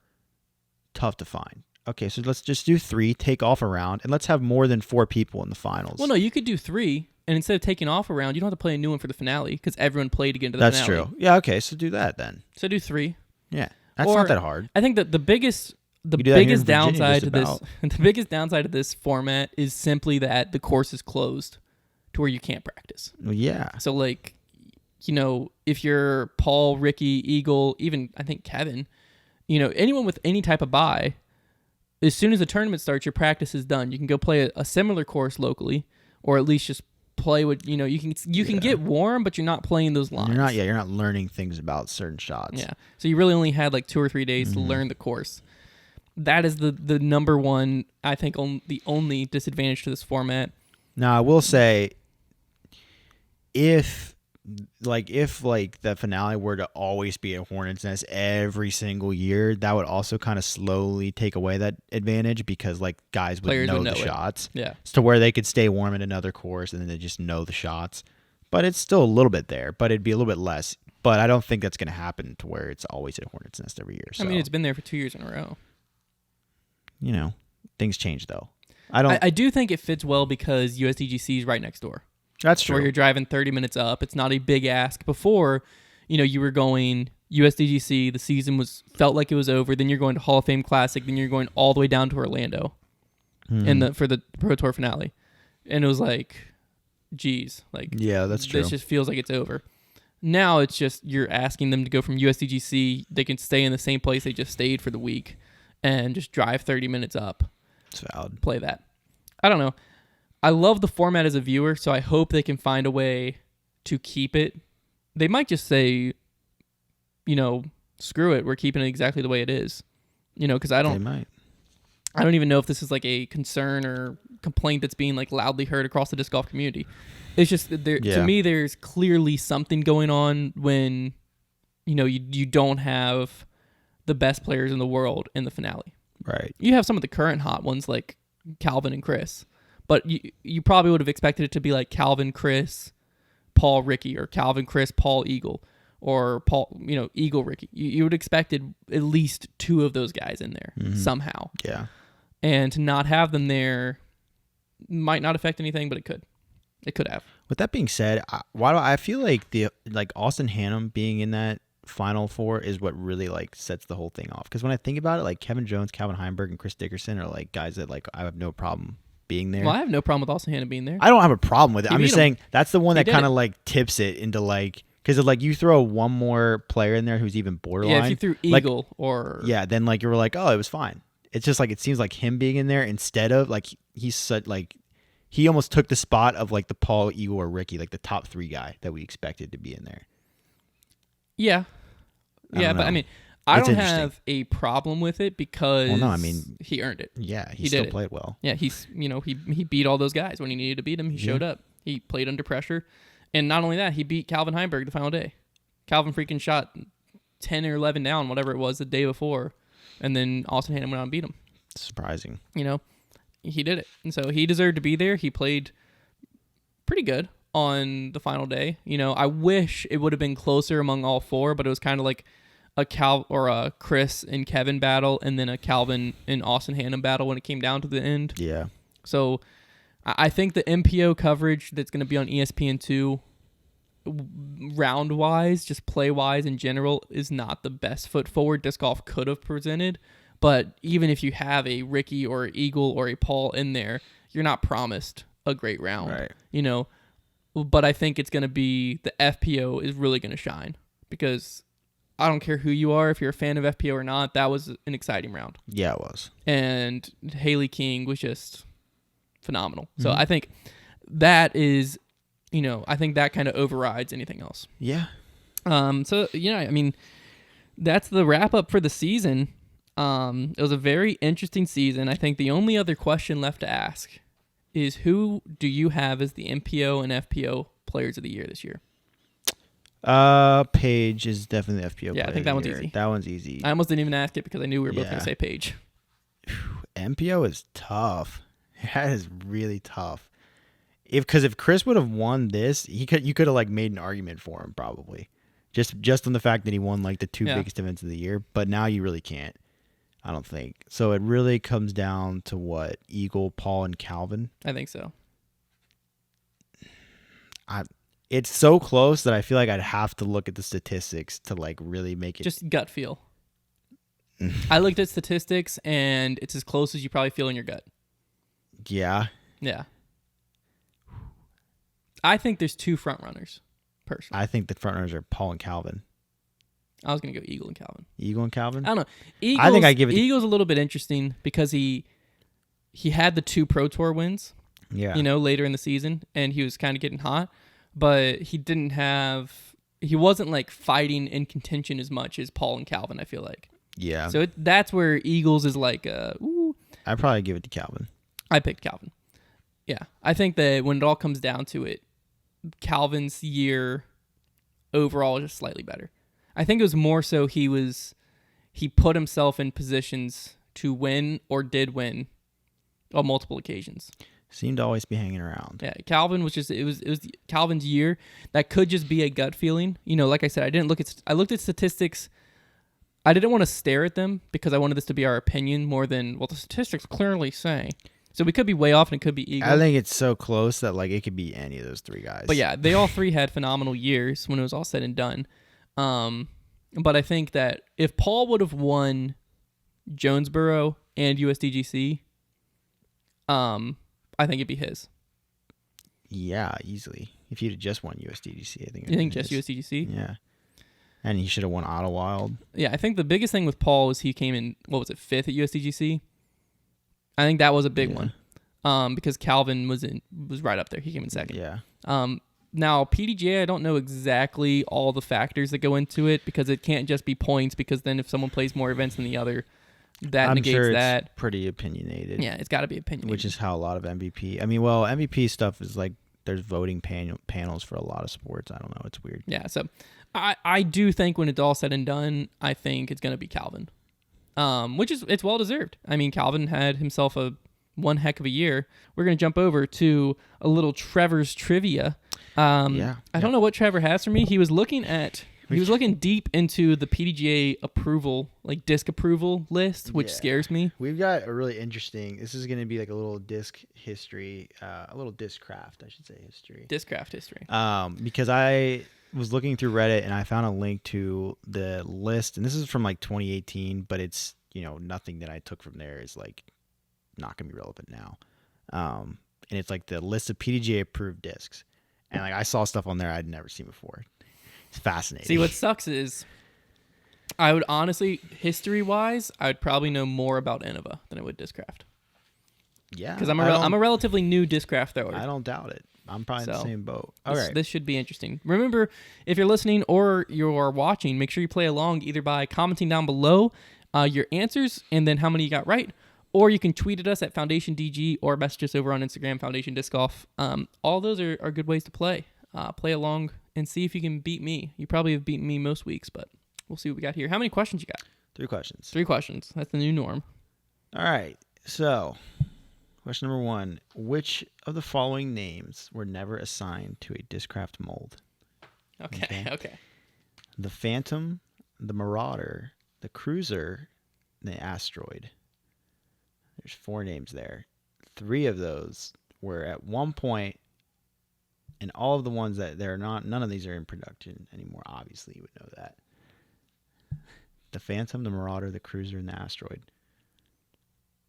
tough to find. Okay, so let's just do 3, take off a round, and let's have more than 4 people in the finals. Well, no, you could do 3, and instead of taking off a round, you don't have to play a new one for the finale because everyone played to get into the finale. That's true. Yeah. Okay, so do that then. So do 3. Yeah, that's not that hard. I think that the biggest downside to this, the biggest downside of this format is simply that the course is closed to where you can't practice. Well, yeah. So like, if you're Paul, Ricky, Eagle, even I think Kevin, anyone with any type of bye, as soon as the tournament starts, your practice is done. You can go play a similar course locally, or at least just play what you can get warm, but you're not playing those lines. You're not learning things about certain shots. Yeah. So you really only had like 2 or 3 days to learn the course. That is the number one, I think, the only disadvantage to this format. Now, I will say, if the finale were to always be a Hornets Nest every single year, that would also kind of slowly take away that advantage because like guys would know the shots. Yeah. To where they could stay warm at another course and then they just know the shots. But it's still a little bit there, but it'd be a little bit less. But I don't think that's going to happen to where it's always at Hornets Nest every year. So. I mean, it's been there for 2 years in a row. Things change though. I do think it fits well because USDGC is right next door. That's true. Where you're driving 30 minutes up. It's not a big ask. Before, you were going USDGC, the season felt like it was over. Then you're going to Hall of Fame Classic. Then you're going all the way down to Orlando for the Pro Tour finale. And it was like, geez. Like, yeah, that's true. This just feels like it's over. Now it's just you're asking them to go from USDGC. They can stay in the same place they just stayed for the week and just drive 30 minutes up. It's valid. Play that. I don't know. I love the format as a viewer, so I hope they can find a way to keep it. They might just say, screw it, we're keeping it exactly the way it is. Because I don't even know if this is like a concern or complaint that's being like loudly heard across the disc golf community. It's just to me, there's clearly something going on when, you don't have the best players in the world in the finale. Right. You have some of the current hot ones like Calvin and Chris, but you probably would have expected it to be like Calvin, Chris, Paul, Ricky, or Calvin, Chris, Paul, Eagle, or Paul, Eagle, Ricky. You would have expected at least 2 of those guys in there somehow. Yeah. And to not have them there might not affect anything, but it could. It could have. With that being said, why do I feel like Austin Hannum being in that Final Four is what really like sets the whole thing off. Because when I think about it, like Kevin Jones, Calvin Heimberg, and Chris Dickerson are like guys that like I have no problem being there. Well, I have no problem with Austin Hannum being there. I don't have a problem with it. I'm just saying that's the one that kind of it. like tips it into like because like you throw one more player in there who's even borderline. Yeah, if you threw Eagle or then like you were like, oh, it was fine. It's just like it seems like him being in there instead of like he's such like he almost took the spot of like the Paul, Eagle, or Ricky, like the top 3 guy that we expected to be in there. Yeah. Yeah, but I mean, I don't have a problem with it because he earned it. Yeah, he still played well. Yeah, he's he beat all those guys when he needed to beat them. He showed up. He played under pressure, and not only that, he beat Calvin Heimberg the final day. Calvin freaking shot 10 or 11 down, whatever it was, the day before, and then Austin Hannum went out and beat him. Surprising. He did it, and so he deserved to be there. He played pretty good on the final day. I wish it would have been closer among all 4, but it was kind of like a Chris and Kevin battle, and then a Calvin and Austin Hannum battle when it came down to the end. Yeah. So I think the MPO coverage that's going to be on ESPN2, round wise, just play wise in general, is not the best foot forward disc golf could have presented. But even if you have a Ricky or an Eagle or a Paul in there, you're not promised a great round. Right. You know, but I think it's going to be the FPO is really going to shine because I don't care who you are, if you're a fan of FPO or not, that was an exciting round. Yeah, it was. And Haley King was just phenomenal. So I think that is, I think that kind of overrides anything else. Yeah. So, I mean, that's the wrap up for the season. It was a very interesting season. I think the only other question left to ask is who do you have as the MPO and FPO players of the year this year? Paige is definitely the FPO. Yeah, I think that one's easy. That one's easy. I almost didn't even ask it because I knew we were both going to say Paige. MPO is tough. That is really tough. Because if Chris would have won this, you could have like made an argument for him probably, just on the fact that he won like the two biggest events of the year. But now you really can't. I don't think so. It really comes down to what Eagle, Paul, and Calvin. I think so. It's so close that I feel like I'd have to look at the statistics to like really make it. Just gut feel. I looked at statistics and it's as close as you probably feel in your gut. Yeah. Yeah. I think there's two front runners, personally. I think the front runners are Paul and Calvin. I was going to go Eagle and Calvin. Eagle and Calvin? I don't know. I think I give it Eagle's a little bit interesting because he had the 2 Pro Tour wins, later in the season, and he was kind of getting hot, but he wasn't like fighting in contention as much as Paul and Calvin, I feel like. Yeah. So that's where Eagles is like, ooh. I'd probably give it to Calvin. I picked Calvin. Yeah. I think that when it all comes down to it, Calvin's year overall is just slightly better. I think it was more so he put himself in positions to win or did win on multiple occasions. Seemed to always be hanging around. Yeah, Calvin was just it was Calvin's year. That could just be a gut feeling. Like I said, I looked at statistics. I didn't want to stare at them because I wanted this to be our opinion more than the statistics clearly say. So we could be way off and it could be Eagle. I think it's so close that like it could be any of those 3 guys. But yeah, they all 3 had phenomenal years when it was all said and done. But I think that if Paul would have won Jonesboro and USDGC, I think it'd be his. Yeah, easily. If you'd have just won USDGC, I think. You think just USDGC? Yeah. And he should have won Auto Wild. Yeah, I think the biggest thing with Paul was he came in, 5th at USDGC? I think that was a big one. Because Calvin was right up there. He came in 2nd. Yeah. Now, PDGA, I don't know exactly all the factors that go into it because it can't just be points because then if someone plays more events than the other, that negates sure that. It's pretty opinionated. Yeah, it's got to be opinionated. Which is how a lot of MVP. I mean, well, MVP stuff is like there's voting panels for a lot of sports. I don't know. It's weird. Yeah, so I do think when it's all said and done, I think it's going to be Calvin, which it's well deserved. I mean, Calvin had himself one heck of a year. We're going to jump over to a little Trevor's trivia. I don't know what Trevor has for me. He was looking deep into the PDGA approval, like disc approval list, which scares me. We've got a really interesting. This is going to be like a little disc history, a little discraft, I should say, history. Discraft history. Because I was looking through Reddit and I found a link to the list, and this is from like 2018, but it's nothing that I took from there is like not going to be relevant now. And it's like the list of PDGA approved discs. And like I saw stuff on there I'd never seen before. It's fascinating. See, what sucks is I would honestly, history-wise, I would probably know more about Innova than I would Discraft. Yeah. Because I'm a relatively new Discraft thrower. I don't doubt it. I'm probably in the same boat. All right. This should be interesting. Remember, if you're listening or you're watching, make sure you play along either by commenting down below your answers and then how many you got right, or you can tweet at us at FoundationDG or message us over on Instagram, Foundation Disc Golf. All those are good ways to play. Play along and see if you can beat me. You probably have beaten me most weeks, but we'll see what we got here. How many questions you got? 3 questions. 3 questions. That's the new norm. All right. So, question number 1. Which of the following names were never assigned to a Discraft mold? Okay. The Phantom, the Marauder, the Cruiser, the Asteroid. There's 4 names there. 3 of those where at one point, and all of the ones that they're not, none of these are in production anymore. Obviously, you would know that. The Phantom, the Marauder, the Cruiser, and the Asteroid.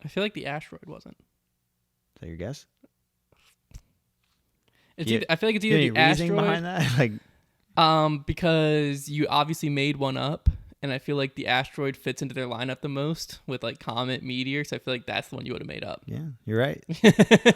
I feel like the Asteroid wasn't. Is that your guess? I feel like it's either any the Asteroid reasoning behind that? Like, because you obviously made one up, and I feel like the Asteroid fits into their lineup the most with like Comet, Meteor. So I feel like that's the one you would have made up. yeah, you're right.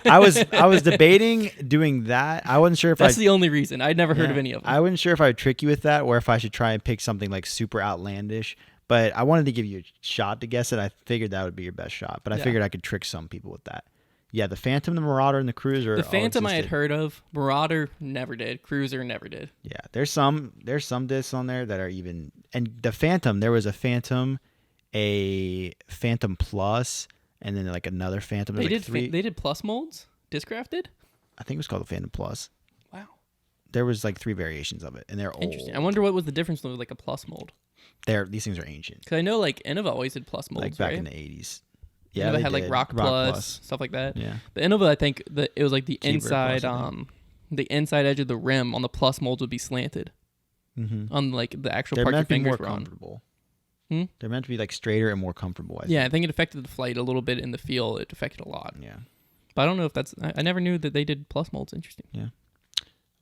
I was debating doing that. I wasn't sure if that's the only reason. I'd never heard of any of them. I wasn't sure if I would trick you with that or if I should try and pick something like super outlandish. But I wanted to give you a shot to guess it. I figured that would be your best shot. But I figured I could trick some people with that. Yeah, the Phantom, the Marauder, and the Cruiser. The Phantom I had heard of. Marauder never did. Cruiser never did. Yeah, there's some discs on there that are even. And the Phantom, there was a Phantom Plus, and then like another Phantom. They like did. They did plus molds. Discrafted. I think it was called the Phantom Plus. Wow. There was like 3 variations of it, and they're Interesting. old. I wonder what was the difference with like a plus mold. These things are ancient. Because I know like Innova always did plus molds, Like back right? in the 80s. Yeah, Innova they had like did. Rock Plus, stuff like that. Yeah. The Innova, I think that it was like the Keeper inside, Plus, the inside edge of the rim on the plus molds would be slanted on like the actual part your meant to be fingers more were on. comfortable. They're meant to be like straighter and more comfortable. I think it affected the flight a little bit in the feel. It affected a lot. Yeah. But I don't know if that's. I never knew that they did plus molds. Interesting. Yeah.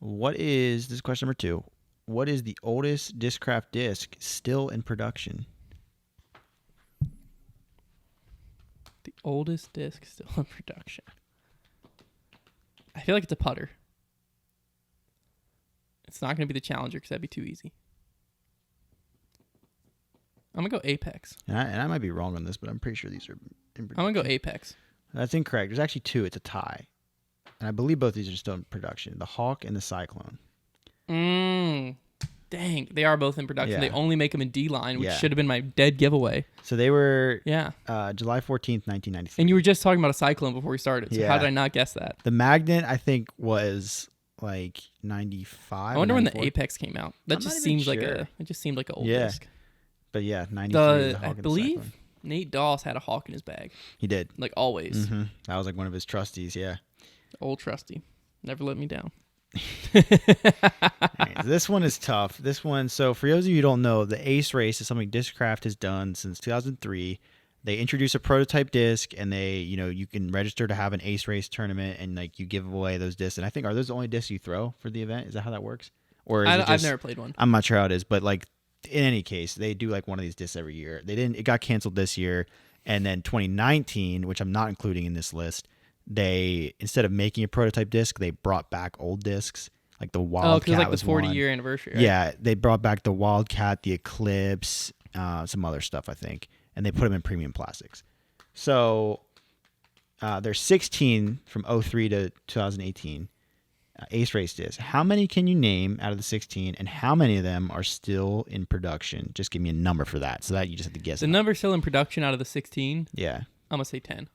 This is question number 2. What is the oldest discraft disc still in production? The oldest disc still in production. I feel like it's a putter. It's not going to be the Challenger because that'd be too easy. I'm going to go Apex. And I might be wrong on this, but I'm pretty sure these are in production. I'm going to go Apex. That's incorrect. There's actually 2. It's a tie. And I believe both these are still in production. The Hawk and the Cyclone. Dang, they are both in production. Yeah. They only make them in D-line, which should have been my dead giveaway. So they were July 14th, 1993. And you were just talking about a Cyclone before we started. So how did I not guess that? The Magnet, I think, was like 95. I wonder when the 94. Apex came out. That just seems like it just seemed like an old disc. But yeah, 93. I believe Nate Doss had a Hawk in his bag. He did. Like always. Mm-hmm. That was like one of his trusties, yeah. Old trusty. Never let me down. Right, this one is tough. This one, so for those of you who don't know, the Ace Race is something Discraft has done since 2003. They introduce a prototype disc, and you can register to have an Ace Race tournament, and like you give away those discs. And I think, are those the only discs you throw for the event? Is that how that works? Or I've never played one. I'm not sure how it is, but like in any case, they do like one of these discs every year. It got canceled this year, and then 2019, which I'm not including in this list, they, instead of making a prototype disc, they brought back old discs. Like the Wildcat because like was the 40-year anniversary. Right? Yeah, they brought back the Wildcat, the Eclipse, some other stuff, I think, and they put them in premium plastics. So there's 16 from 03 to 2018 Ace Race discs. How many can you name out of the 16, and how many of them are still in production? Just give me a number for that, so that you just have to guess. The number still in production out of the 16? Yeah. I'm going to say 10.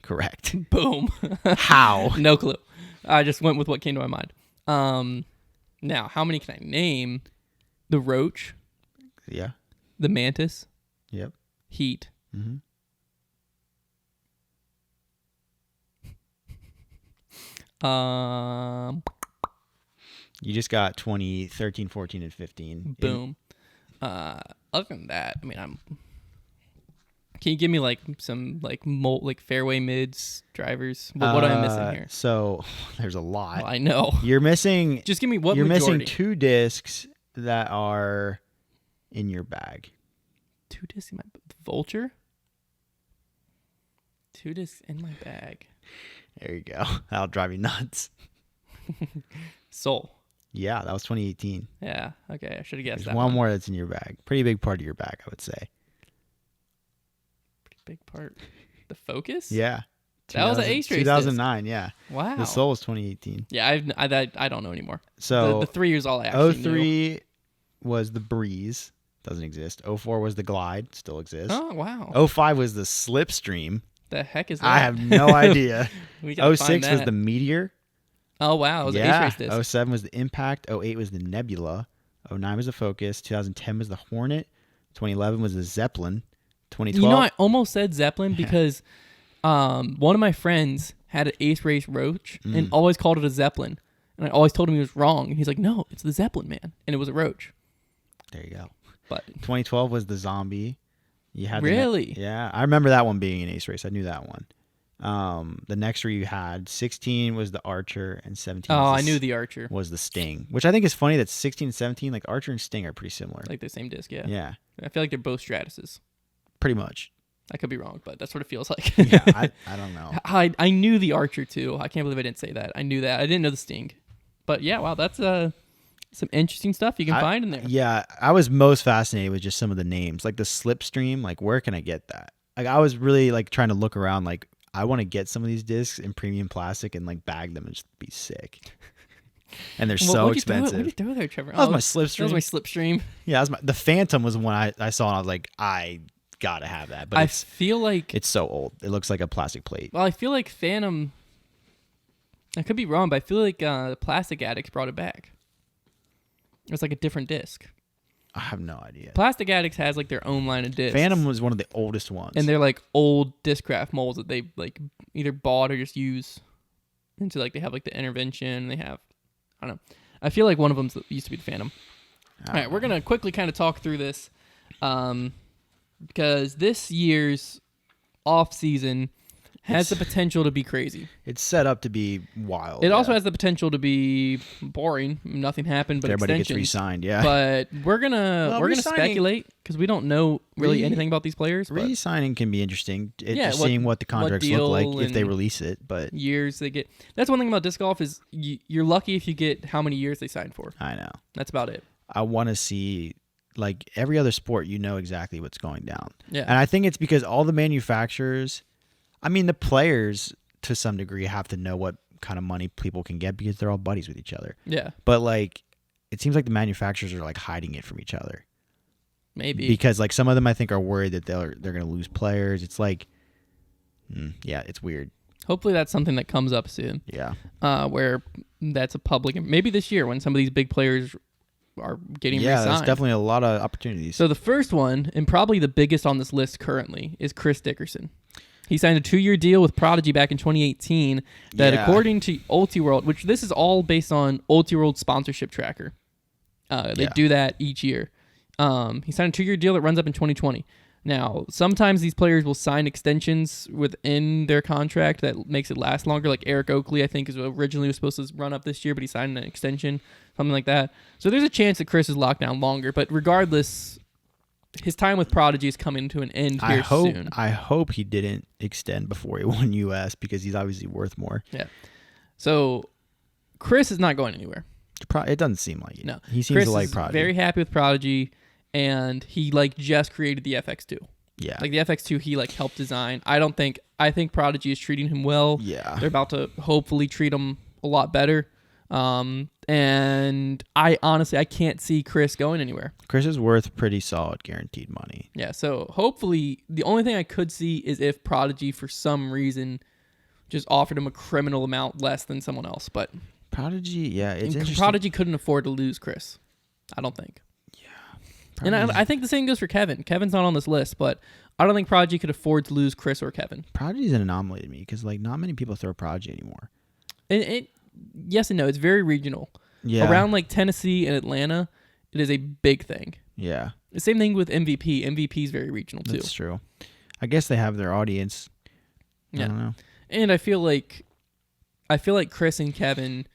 Correct. Boom. How? No clue. I just went with what came to my mind. Now, how many can I name? The Roach. Yeah. The Mantis. Yep. Heat. Mm-hmm. You just got 20, 13, 14, and 15. Boom. Other than that, I mean, can you give me like some like fairway mids drivers? What am I missing here? So there's a lot. Well, I know. You're missing. Just give me what you're majority. missing 2 discs that are in your bag. 2 discs in my Vulture. 2 discs in my bag. There you go. That'll drive you nuts. Soul. Yeah, that was 2018. Yeah. Okay, I should have guessed There's that. one more that's in your bag. Pretty big part of your bag, I would say. Big part. The Focus? Yeah. That was an Ace Race 2009, yeah. Wow. The Soul was 2018. Yeah, I don't know anymore. So the 3 years all I actually 03 knew. was the Breeze. Doesn't exist. 04 was the Glide. Still exists. Oh, wow. 05 was the Slipstream. The heck is that? I have no idea. 06 was the Meteor. Oh, wow. It was an Ace Race disc. 07 was the Impact. 08 was the Nebula. 09 was the Focus. 2010 was the Hornet. 2011 was the Zeppelin. 2012. I almost said Zeppelin because one of my friends had an Ace Race Roach and always called it a Zeppelin. And I always told him he was wrong. And he's like, no, it's the Zeppelin, man. And it was a Roach. There you go. But 2012 was the Zombie. You had really? Yeah, I remember that one being an Ace Race. I knew that one. The next year you had 16 was the Archer and 17. I knew the Archer was the Sting, which I think is funny that 16 and 17, like Archer and Sting, are pretty similar. Like the same disc, yeah. Yeah, I feel like they're both Stratuses. pretty much. I could be wrong, but that's what it feels like. Yeah, I don't know. I knew the Archer too. I can't believe I didn't say that. I knew that. I didn't know the Sting. But yeah, wow, that's some interesting stuff you can find in there. Yeah, I was most fascinated with just some of the names, like the Slipstream. Like, where can I get that? Like, I was really like trying to look around. Like, I want to get some of these discs in premium plastic and like bag them and just be sick. And they're so expensive. What did you do there, Trevor? That was my Slipstream. That was my Slipstream. Yeah, the Phantom was the one I saw and I was like, I gotta have that. But I feel like it's so old. It looks like a plastic plate. Well, I feel like Phantom. I could be wrong, but I feel like the Plastic Addicts brought it back. It's like a different disc. I have no idea. Plastic Addicts has like their own line of discs. Phantom was one of the oldest ones, and they're like old discraft molds that they like either bought or just use. And so like they have like the Intervention. They have, I don't know. I feel like one of them used to be the Phantom. All right, we're gonna quickly kind of talk through this, because this year's off season has the potential to be crazy. It's set up to be wild. It also has the potential to be boring. Nothing happened, but everybody extensions. gets re-signed. Yeah, but we're gonna speculate because we don't know really anything about these players. Re-signing can be interesting. Just seeing what the contracts look like if they release it. But years they get. That's one thing about disc golf is you're lucky if you get how many years they signed for. I know. That's about it. I want to see, like every other sport, you know exactly what's going down. Yeah, and I think it's because all the manufacturers. I mean, the players, to some degree, have to know what kind of money people can get because they're all buddies with each other. Yeah. But, like, it seems like the manufacturers are, like, hiding it from each other. Maybe. Because, like, some of them, I think, are worried that they're going to lose players. It's like, yeah, it's weird. Hopefully that's something that comes up soon. Yeah. Where that's a public... Maybe this year when some of these big players are getting re-signed. Yeah, there's definitely a lot of opportunities. So the first one, and probably the biggest on this list currently, is Chris Dickerson. He signed a 2-year deal with Prodigy back in 2018 that, according to UltiWorld, which this is all based on UltiWorld sponsorship tracker. They do that each year. He signed a 2-year deal that runs up in 2020. Now, sometimes these players will sign extensions within their contract that makes it last longer. Like Eric Oakley, I think, is originally was supposed to run up this year, but he signed an extension, something like that. So there's a chance that Chris is locked down longer. But regardless, his time with Prodigy is coming to an end here soon. I hope he didn't extend before he won US because he's obviously worth more. Yeah. So Chris is not going anywhere. It doesn't seem like it. No. He seems Chris to like is Prodigy. very happy with Prodigy, and he like just created the FX2. Yeah. Like the FX2 he like helped design. I think Prodigy is treating him well. Yeah. They're about to hopefully treat him a lot better. And I honestly can't see Chris going anywhere. Chris is worth pretty solid guaranteed money. Yeah, so hopefully the only thing I could see is if Prodigy for some reason just offered him a criminal amount less than someone else. But Prodigy, yeah, it's interesting. Prodigy couldn't afford to lose Chris. I don't think. Yeah. And I think the same goes for Kevin. Kevin's not on this list, but I don't think Prodigy could afford to lose Chris or Kevin. Prodigy's an anomaly to me because like not many people throw Prodigy anymore. And yes and no. It's very regional. Yeah. Around like Tennessee and Atlanta, it is a big thing. Yeah. The same thing with MVP. MVP is very regional too. That's true. I guess they have their audience. Yeah. I don't know. And I feel like Chris and Kevin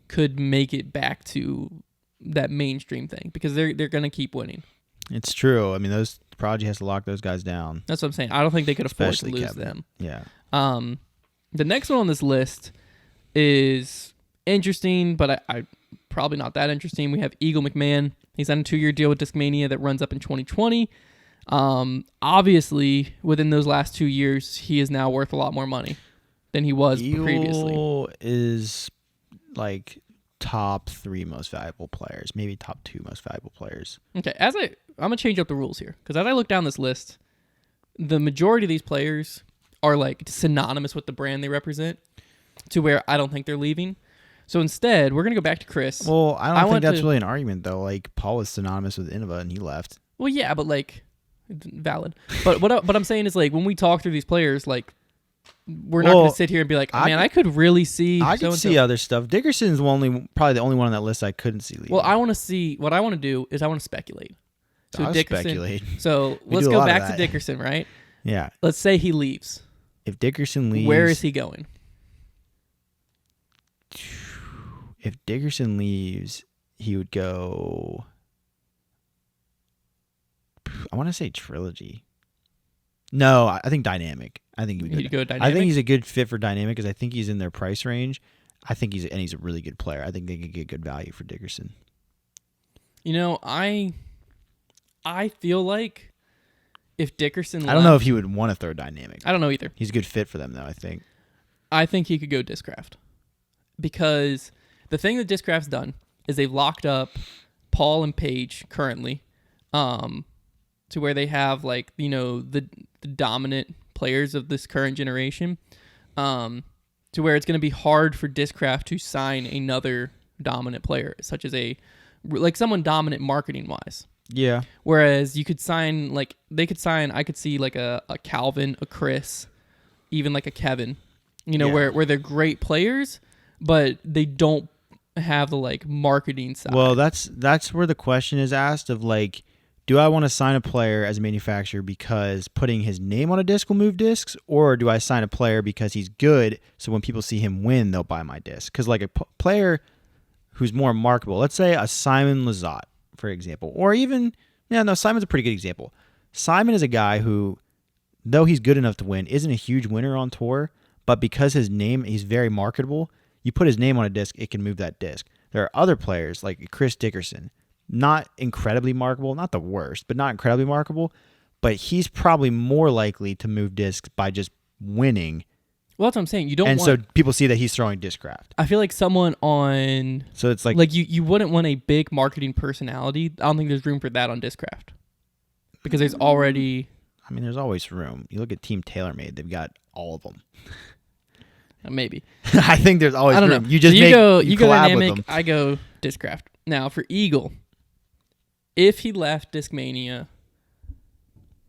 could make it back to that mainstream thing because they're gonna keep winning. It's true. I mean, Prodigy has to lock those guys down. That's what I'm saying. I don't think they could afford Especially to lose Kevin. them. Yeah. The next one on this list is interesting, but I probably not that interesting. We have Eagle McMahon. He's on a 2-year deal with Discmania that runs up in 2020. Obviously, within those last 2 years, he is now worth a lot more money than he was previously. Eagle is like top 3 most valuable players, maybe top 2 most valuable players. Okay, I'm gonna change up the rules here because as I look down this list, the majority of these players are like synonymous with the brand they represent, to where I don't think they're leaving. So instead, we're gonna go back to Chris. Well, I don't think that's really an argument though. Like Paul was synonymous with Innova and he left. Well, yeah, but like valid. But what I'm saying is like when we talk through these players, like we're not going to sit here and be like, I could really see. I could see other stuff. Dickerson's probably the only one on that list I couldn't see leaving. Well, I want to see. What I want to do is I want to speculate. So I'll Dickerson. Speculate. So let's go back to Dickerson, right? Yeah. Let's say he leaves. If Dickerson leaves, where is he going? If Dickerson leaves, he would go. I want to say Trilogy. No, I think Dynamic. I think he would go Dynamic. I think he's a good fit for Dynamic because I think he's in their price range. I think he's a really good player. I think they could get good value for Dickerson. You know, I feel like if Dickerson left, I don't know if he would want to throw Dynamic. I don't know either. He's a good fit for them, though, I think. I think he could go discraft. Because the thing that discraft's done is they've locked up Paul and Paige currently to where they have, like, you know, the dominant players of this current generation to where it's going to be hard for discraft to sign another dominant player, such as someone dominant marketing-wise. Yeah. Whereas you could sign, like, I could see, like, a Calvin, a Chris, even, like, a Kevin, you know, where they're great players, but they don't have the, like, marketing side. Well, that's where the question is asked of, like, do I want to sign a player as a manufacturer because putting his name on a disc will move discs, or do I sign a player because he's good, so when people see him win, they'll buy my disc? Because, like, a player who's more marketable, let's say a Simon Lizotte, for example, or even, Simon's a pretty good example. Simon is a guy who, though he's good enough to win, isn't a huge winner on tour, but because his name, he's very marketable. You put his name on a disc, it can move that disc. There are other players like Chris Dickerson, not incredibly marketable, not the worst, but not incredibly marketable, but he's probably more likely to move discs by just winning. Well, that's what I'm saying. You don't and so people see that he's throwing discraft. I feel like someone on... So it's like you wouldn't want a big marketing personality. I don't think there's room for that on discraft. Because there's already... I mean, there's always room. You look at Team TaylorMade, they've got all of them. Maybe. I think there's always room. Know. You just you go Dynamic, with them. I go discraft. Now, for Eagle, if he left Discmania,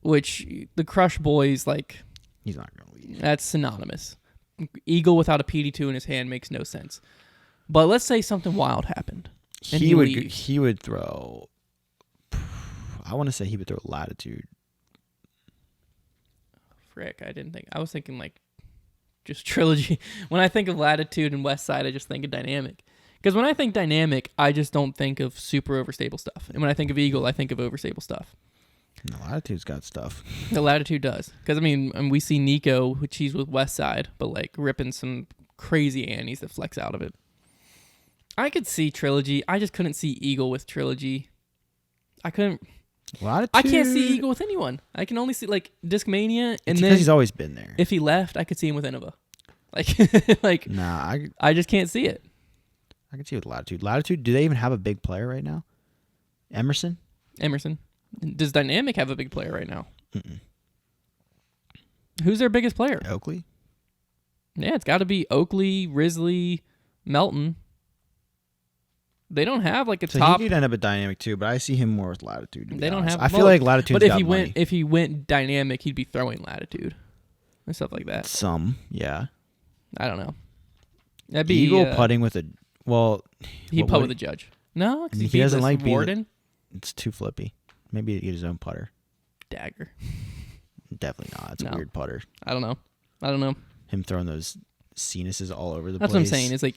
which the Crush Boys, like... He's not going to leave. That's synonymous. Eagle without a PD2 in his hand makes no sense. But let's say something wild happened. And he would throw... I want to say he would throw Latitude. Frick, I didn't think... I was thinking, like, just Trilogy. When I think of Latitude and West Side, I just think of Dynamic. Because when I think Dynamic, I just don't think of super overstable stuff. And when I think of Eagle, I think of overstable stuff. The Latitude's got stuff. The Latitude does. Because, I mean, we see Nico, which he's with West Side, but, like, ripping some crazy annies that flex out of it. I could see Trilogy. I just couldn't see Eagle with Trilogy. I couldn't... Latitude. I can't see Eagle with anyone. I can only see, like, Discmania, and then... because he's always been there. If he left, I could see him with Innova. Like, nah, I just can't see it. I can see it with Latitude. Latitude, do they even have a big player right now? Emerson? Does Dynamic have a big player right now? Mm-mm. Who's their biggest player? Oakley? Yeah, it's got to be Oakley, Risley, Melton. They don't have like a top. He could end up at Dynamic too, but I see him more with Latitude. They don't have. I feel like Latitude. But if he went Dynamic, he'd be throwing Latitude and stuff like that. Yeah. I don't know. That'd be Eagle putting with a He'd putt with a Judge. No, because he doesn't like Warden. It's too flippy. Maybe he'd get his own putter. Dagger. Definitely not. It's a weird putter. I don't know. Him throwing those sinuses all over the place. That's what I'm saying. It's like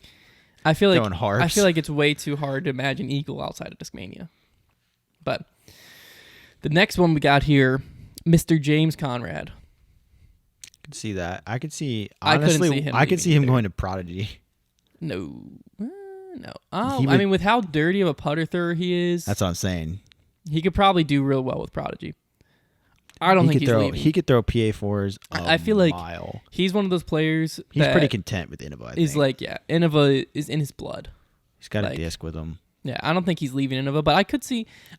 I feel harps. like it's way too hard to imagine Eagle outside of Discmania. But the next one we got here, Mr. James Conrad. I could see that. I could see. Honestly, I could see him going to Prodigy. No. Oh, I mean, with how dirty of a putter thrower he is. That's what I'm saying. He could probably do real well with Prodigy. I don't think he's leaving. He could throw PA4s I feel like mile. He's one of those players He's pretty content with Innova, He's like, Innova is in his blood. He's got a disc with him. Yeah, I don't think he's leaving Innova, but I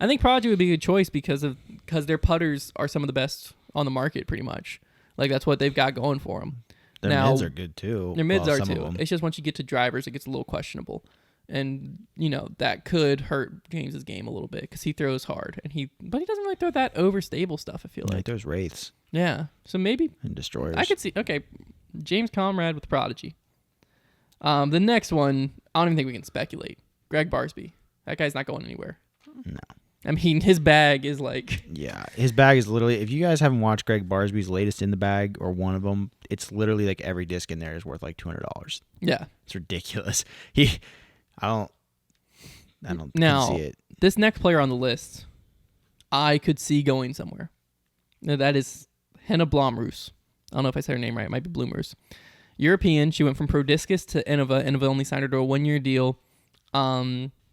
think Prodigy would be a good choice because their putters are some of the best on the market, pretty much. Like, that's what they've got going for them. Their mids are good, too. Their mids are, too. It's just once you get to drivers, it gets a little questionable. And, that could hurt James's game a little bit because he throws hard. But he doesn't really throw that overstable stuff, I feel like. He throws wraiths. Yeah. So maybe... And destroyers. I could see... Okay. James Conrad with Prodigy. The next one, I don't even think we can speculate. Greg Barsby. That guy's not going anywhere. No. I mean, his bag is like... Yeah, his bag is literally... If you guys haven't watched Greg Barsby's latest in the bag, or one of them, it's literally like every disc in there is worth like $200. Yeah. It's ridiculous. I don't now, see it. This next player on the list, I could see going somewhere. Now, that is Henna Blomroos. I don't know if I said her name right. It might be Bloomers. European. She went from Prodiscus to Innova. Innova only signed her to a 1-year deal.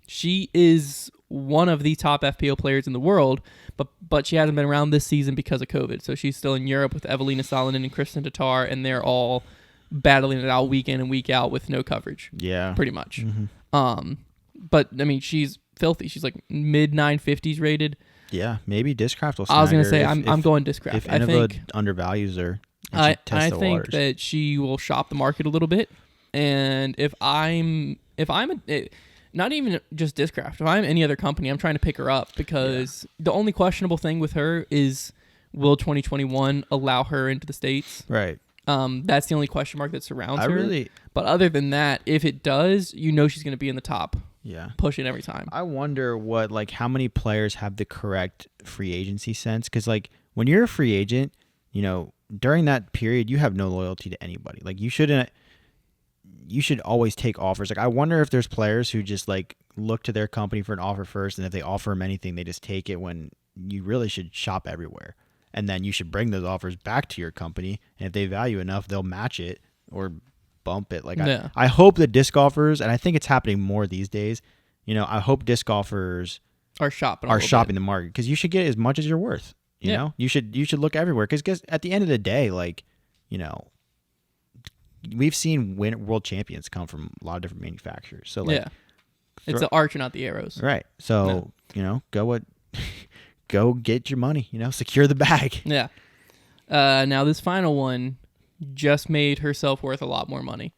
She is one of the top FPO players in the world, but she hasn't been around this season because of COVID. So she's still in Europe with Evelina Salonen and Kristen Tatar, and they're all battling it out week in and week out with no coverage. Yeah. Pretty much. Mm-hmm. But, I mean, she's filthy. She's like mid 950s rated. Yeah, maybe discraft will snag I was going to her say, if, I'm going discraft. If I Innova think undervalues her, I the think waters. that she will shop the market a little bit. And if I'm not even just discraft, if I'm any other company, I'm trying to pick her up because the only questionable thing with her is, will 2021 allow her into the States? Right. That's the only question mark that surrounds her. Really, but other than that, if it does, you know she's going to be in the top. Yeah. Pushing every time. I wonder how many players have the correct free agency sense, because like when you're a free agent, during that period you have no loyalty to anybody. Like you should always take offers. Like I wonder if there's players who just like look to their company for an offer first, and if they offer them anything, they just take it, when you really should shop everywhere. And then you should bring those offers back to your company, and if they value enough, they'll match it or bump it. Like I hope that disc golfers, and I think it's happening more these days, I hope disc golfers are shopping the market, because you should get as much as you're worth. You know, you should look everywhere, because at the end of the day, like, we've seen world champions come from a lot of different manufacturers. So like, it's the archer, not the arrows. Right. So go get your money. Secure the bag. Yeah. Now this final one just made herself worth a lot more money.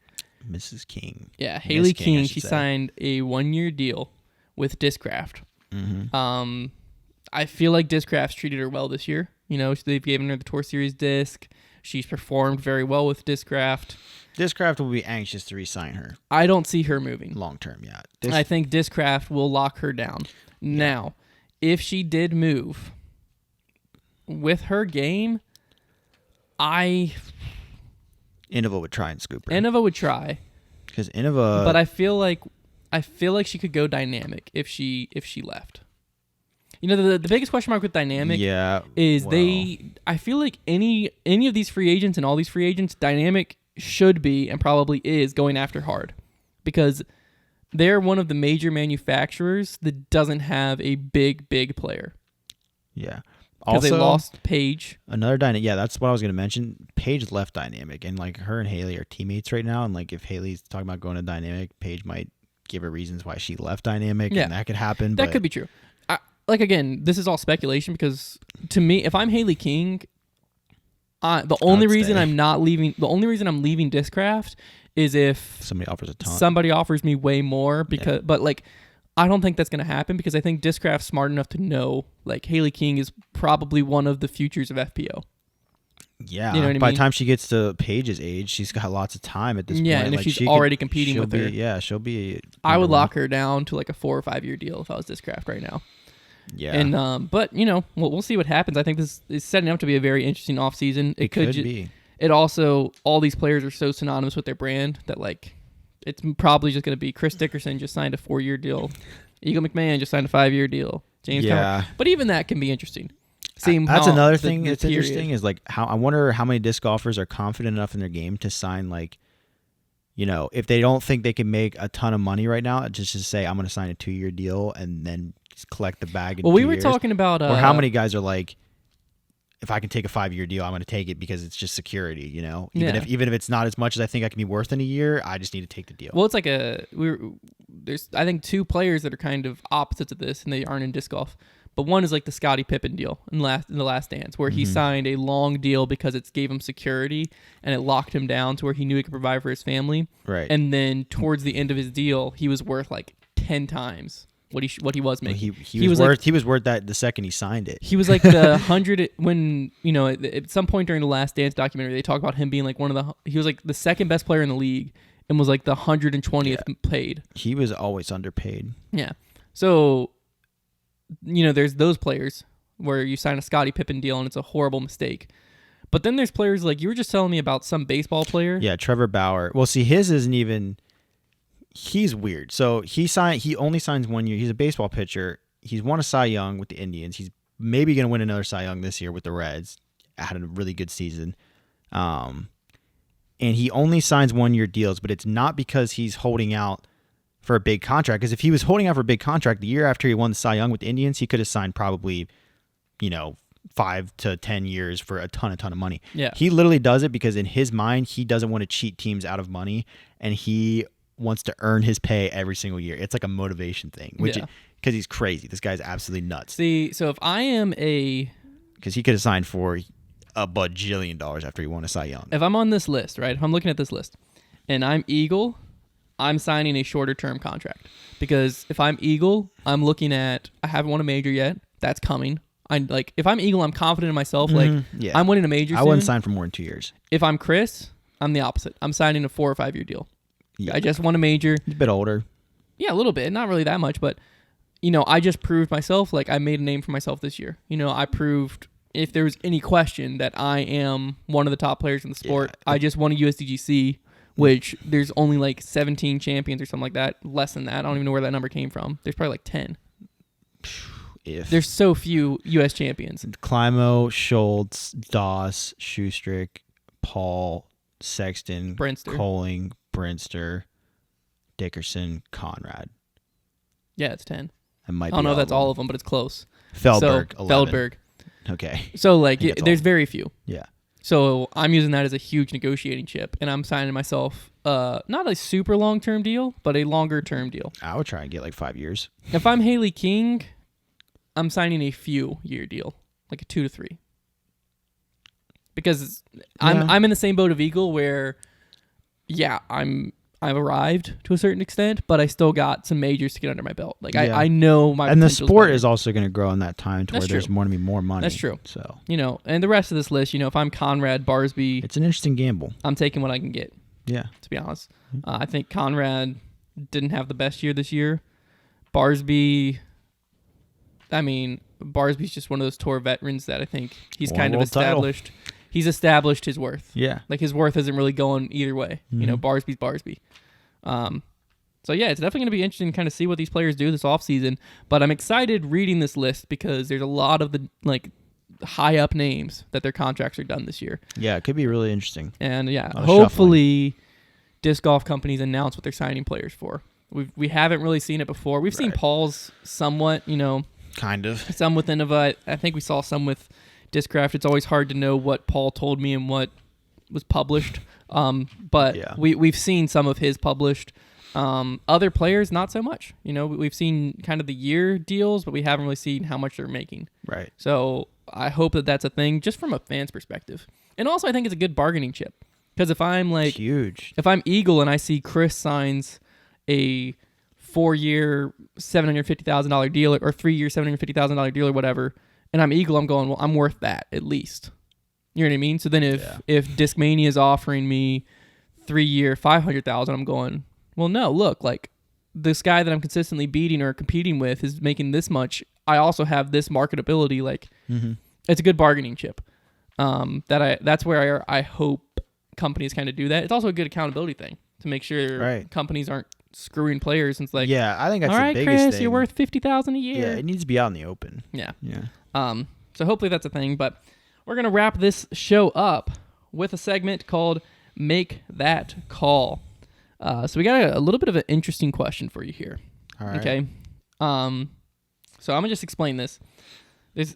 Mrs. King. Yeah, Haley King. She signed a 1-year deal with Discraft. Mm-hmm. I feel like Discraft's treated her well this year. They've given her the Tour Series disc. She's performed very well with Discraft. Discraft will be anxious to re-sign her. I don't see her moving long term. Yeah, I think Discraft will lock her down. Yeah. Now, if she did move with her game, Innova would try and scoop her. Innova would try, because Innova. But I feel like she could go dynamic if she left. The biggest question mark with dynamic is I feel like any of these free agents and all these free agents, dynamic should be and probably is going after hard, because they're one of the major manufacturers that doesn't have a big player. Yeah. Because they lost Paige. Another dynamic. Yeah, that's what I was going to mention. Paige left dynamic, and like her and Haley are teammates right now. And like if Haley's talking about going to dynamic, Paige might give her reasons why she left dynamic, and that could happen. That could be true. Again, this is all speculation, because to me, if I'm Haley King, the only reason I'm leaving Discraft is if somebody offers a ton. Somebody offers me way more, but like, I don't think that's going to happen, because I think Discraft's smart enough to know like Haley King is probably one of the futures of FPO. Yeah, by the time she gets to Paige's age, she's got lots of time at this point. Yeah, and if she's already competing with her, she'll be. I would lock her down to like a 4 or 5 year deal if I was Discraft right now. Yeah, and but we'll see what happens. I think this is setting up to be a very interesting offseason. It could be. It also, all these players are so synonymous with their brand that like, it's probably just going to be Chris Dickerson just signed a 4-year deal, Eagle McMahon just signed a 5-year deal, James. Conrad. But even that can be interesting. That's another thing that's interesting is like I wonder how many disc golfers are confident enough in their game to sign, like, if they don't think they can make a ton of money right now, just to say I'm going to sign a 2-year deal and then collect the bag in 2 years. We were talking about or how many guys are like, if I can take a 5-year deal, I'm going to take it because it's just security, even if it's not as much as I think I can be worth in a year, I just need to take the deal. Well, it's like there's I think 2 players that are kind of opposites of this, and they aren't in disc golf. But one is like the Scottie Pippen deal in the Last Dance, where he signed a long deal because it gave him security and it locked him down to where he knew he could provide for his family. Right. And then towards the end of his deal, he was worth like 10 times what he was making. He was worth he was worth that the second he signed it. He was like the 100 when at some point during the Last Dance documentary they talk about him being like he was like the second best player in the league and was like the 120th paid. He was always underpaid. Yeah. So there's those players where you sign a Scottie Pippen deal and it's a horrible mistake. But then there's players like you were just telling me about some baseball player. Yeah, Trevor Bauer. Well, see, his isn't even. He's weird. So he only signs 1 year. He's a baseball pitcher. He's won a Cy Young with the Indians. He's maybe going to win another Cy Young this year with the Reds. Had a really good season. And he only signs 1 year deals, but it's not because he's holding out for a big contract. Because if he was holding out for a big contract, the year after he won the Cy Young with the Indians, he could have signed probably, 5 to 10 years for a ton of money. Yeah. He literally does it because in his mind, he doesn't want to cheat teams out of money, and he wants to earn his pay every single year. It's like a motivation thing, because he's crazy. This guy's absolutely nuts. See, so if I am because he could have signed for a bajillion dollars after he won a Cy Young. If I'm on this list, right? If I'm looking at this list, and I'm Eagle, I'm signing a shorter term contract, because if I'm Eagle, I'm looking at I haven't won a major yet. That's coming. If I'm Eagle, I'm confident in myself. I'm winning a major. I wouldn't sign for more than 2 years. If I'm Chris, I'm the opposite. I'm signing a 4 or 5 year deal. Yeah. I just won a major. He's a bit older. Yeah, a little bit. Not really that much, but I just proved myself. Like I made a name for myself this year. I proved if there was any question that I am one of the top players in the sport. Yeah. I just won a USDGC, which there's only like 17 champions or something like that. Less than that. I don't even know where that number came from. There's probably like 10. There's so few U.S. champions. Climo, Schultz, Doss, Schustrick, Paul, Sexton, Brinster. Coling, Brinster, Dickerson, Conrad. Yeah, it's 10. It might I don't know if that's all of them, but it's close. Feldberg, 11. Feldberg. Okay. So there's very few. Yeah. So I'm using that as a huge negotiating chip, and I'm signing myself not a super long-term deal, but a longer-term deal. I would try and get like 5 years. If I'm Haley King, I'm signing a few-year deal, like a 2 to 3. Because I'm in the same boat of Eagle where, I've arrived to a certain extent, but I still got some majors to get under my belt. I know my and the sport better. is also going to grow in that time to where there's going to be more money. That's true. So and the rest of this list, if I'm Conrad, Barsby, it's an interesting gamble. I'm taking what I can get. Yeah, to be honest, I think Conrad didn't have the best year this year. Barsby's just one of those tour veterans that I think he's kind of established. Title. He's established his worth. Yeah. His worth isn't really going either way. Mm-hmm. Barsby's Barsby. So yeah, it's definitely going to be interesting to kind of see what these players do this offseason. But I'm excited reading this list because there's a lot of the high up names that their contracts are done this year. Yeah, it could be really interesting. And hopefully disc golf companies announce what they're signing players for. We haven't really seen it before. We've seen Paul's somewhat, kind of. Some with Innova. I think we saw some with Discraft. It's always hard to know what Paul told me and what was published. But we've seen some of his published. Other players, not so much. We've seen kind of the year deals, but we haven't really seen how much they're making. Right. So I hope that that's a thing just from a fan's perspective. And also I think it's a good bargaining chip. Because if I'm huge. If I'm Eagle and I see Chris signs a 4-year $750,000 deal or 3-year $750,000 deal or whatever, and I'm Eagle, I'm going, well, I'm worth that at least. You know what I mean? So then if Discmania is offering me 3-year $500,000, I'm going, well, no, look, this guy that I'm consistently beating or competing with is making this much. I also have this marketability. It's a good bargaining chip. That's where I hope companies kind of do that. It's also a good accountability thing to make sure companies aren't screwing players. And it's I think that's all the right, biggest Chris, thing. you're worth $50,000 a year. Yeah, it needs to be out in the open. Yeah. Yeah. So hopefully that's a thing. But we're gonna wrap this show up with a segment called "Make That Call." So we got a little bit of an interesting question for you here. All right. Okay. So I'm gonna just explain this.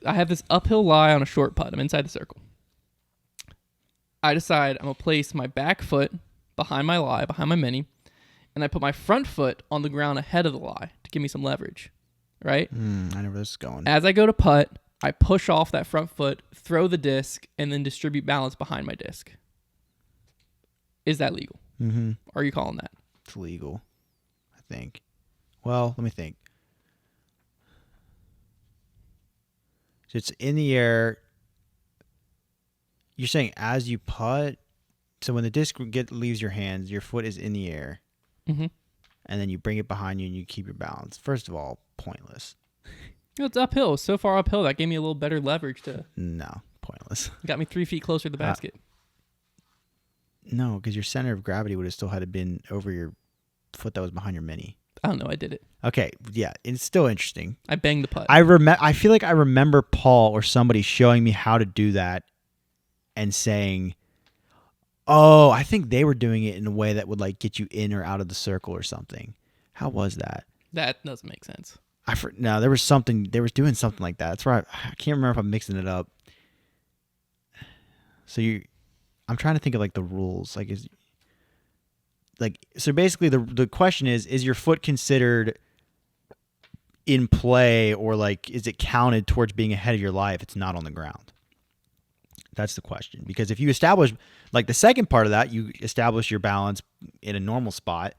I have this uphill lie on a short putt. I'm inside the circle. I decide I'm gonna place my back foot behind my lie, behind my mini, and I put my front foot on the ground ahead of the lie to give me some leverage. Right? I know where this is going. As I go to putt, I push off that front foot, throw the disc, and then distribute balance behind my disc. Is that legal? Mm-hmm. Are you calling that? It's legal, I think. Well, let me think. So it's in the air. You're saying as you putt, so when the disc leaves your hands, your foot is in the air, Mm-hmm. and then you bring it behind you and you keep your balance. First of all, pointless. It's uphill. So far uphill, that gave me a little better leverage No, pointless. got me 3 feet closer to the basket. No, because your center of gravity would have still had to been over your foot that was behind your mini. I don't know. I did it. Okay, yeah, it's still interesting. I banged the putt. I feel like I remember Paul or somebody showing me how to do that and saying, "Oh, I think they were doing it in a way that would like get you in or out of the circle or something." How was that? That doesn't make sense. No, there was something. They were doing something like that. That's right. I can't remember if I'm mixing it up. So I'm trying to think of like the rules. So basically the question is your foot considered in play, or like is it counted towards being ahead of your lie if it's not on the ground? That's the question. Because if you establish like the second part of that, you establish your balance in a normal spot,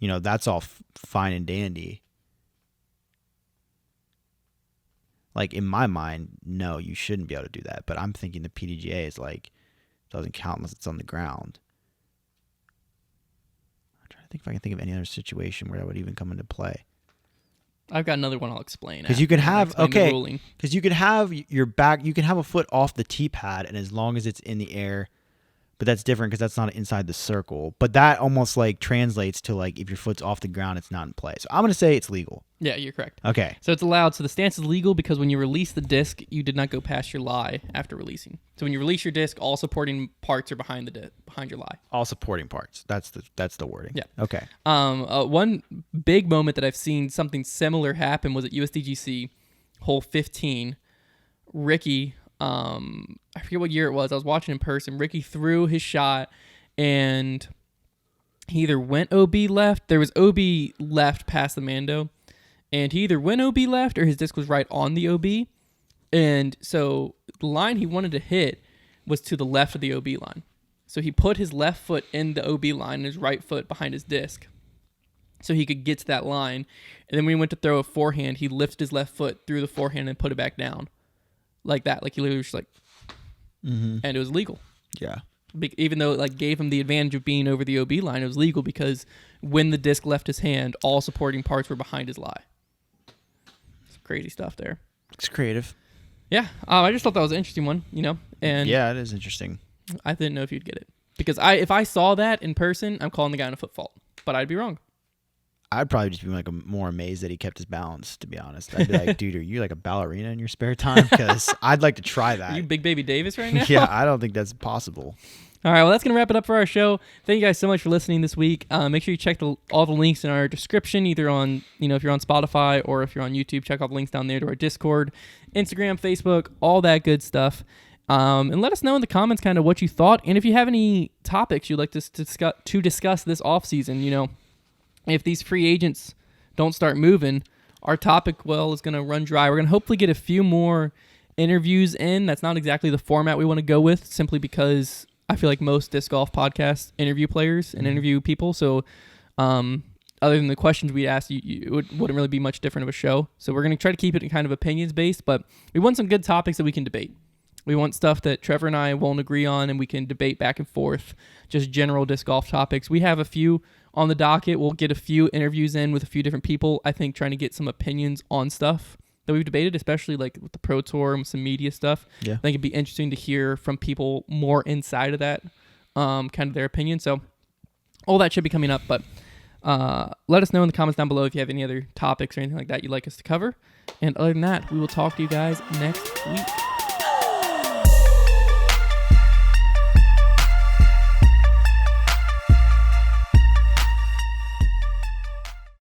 that's all fine and dandy. Like in my mind, no, you shouldn't be able to do that. But I'm thinking the PDGA is like, doesn't count unless it's on the ground. I'm trying to think if I can think of any other situation where that would even come into play. I've got another one I'll explain. Because you can have ruling. Because you can have your back, you can have a foot off the tee pad, and as long as it's in the air, but that's different because that's not inside the circle. But that almost like translates to like if your foot's off the ground, it's not in play. So I'm gonna say it's legal. Yeah, you're correct. Okay. So it's allowed. So the stance is legal because when you release the disc, you did not go past your lie after releasing. So when you release your disc, all supporting parts are behind your lie. All supporting parts. That's the wording. Yeah. Okay. One big moment that I've seen something similar happen was at USDGC, hole 15. Ricky, I forget what year it was. I was watching in person. Ricky threw his shot, and he either went OB left. There was OB left past the Mando, and he either went OB left or his disc was right on the OB. And so the line he wanted to hit was to the left of the OB line. So he put his left foot in the OB line and his right foot behind his disc so he could get to that line. And then when he went to throw a forehand, he lifted his left foot through the forehand and put it back down. Like that. Like he literally was just like, and it was legal. Yeah. Even though it like gave him the advantage of being over the OB line, it was legal because when the disc left his hand, all supporting parts were behind his lie. It's crazy stuff there. It's creative. Yeah, I just thought that was an interesting one, and yeah, it is interesting. I didn't know if you'd get it because if I saw that in person, I'm calling the guy on a foot fault, but I'd be wrong. I'd probably just be like more amazed that he kept his balance, to be honest. I'd be like, dude, are you like a ballerina in your spare time? Because I'd like to try that. Are you Big Baby Davis right now? Yeah, I don't think that's possible. All right, well, that's going to wrap it up for our show. Thank you guys so much for listening this week. Make sure you check all the links in our description, either on, if you're on Spotify or if you're on YouTube, check all the links down there to our Discord, Instagram, Facebook, all that good stuff. And let us know in the comments kind of what you thought. And if you have any topics you'd like to discuss this offseason, if these free agents don't start moving, our topic well is going to run dry. We're going to hopefully get a few more interviews in. That's not exactly the format we want to go with, simply because I feel like most disc golf podcasts interview players and interview people. So other than the questions we asked, it wouldn't really be much different of a show. So we're going to try to keep it kind of opinions based, but we want some good topics that we can debate. We want stuff that Trevor and I won't agree on and we can debate back and forth, just general disc golf topics. We have a few on the docket. We'll get a few interviews in with a few different people, I think, trying to get some opinions on stuff that we've debated, especially like with the Pro Tour and some media stuff. Yeah. I think it'd be interesting to hear from people more inside of that, kind of their opinion. So all that should be coming up, but let us know in the comments down below if you have any other topics or anything like that you'd like us to cover. And other than that, we will talk to you guys next week.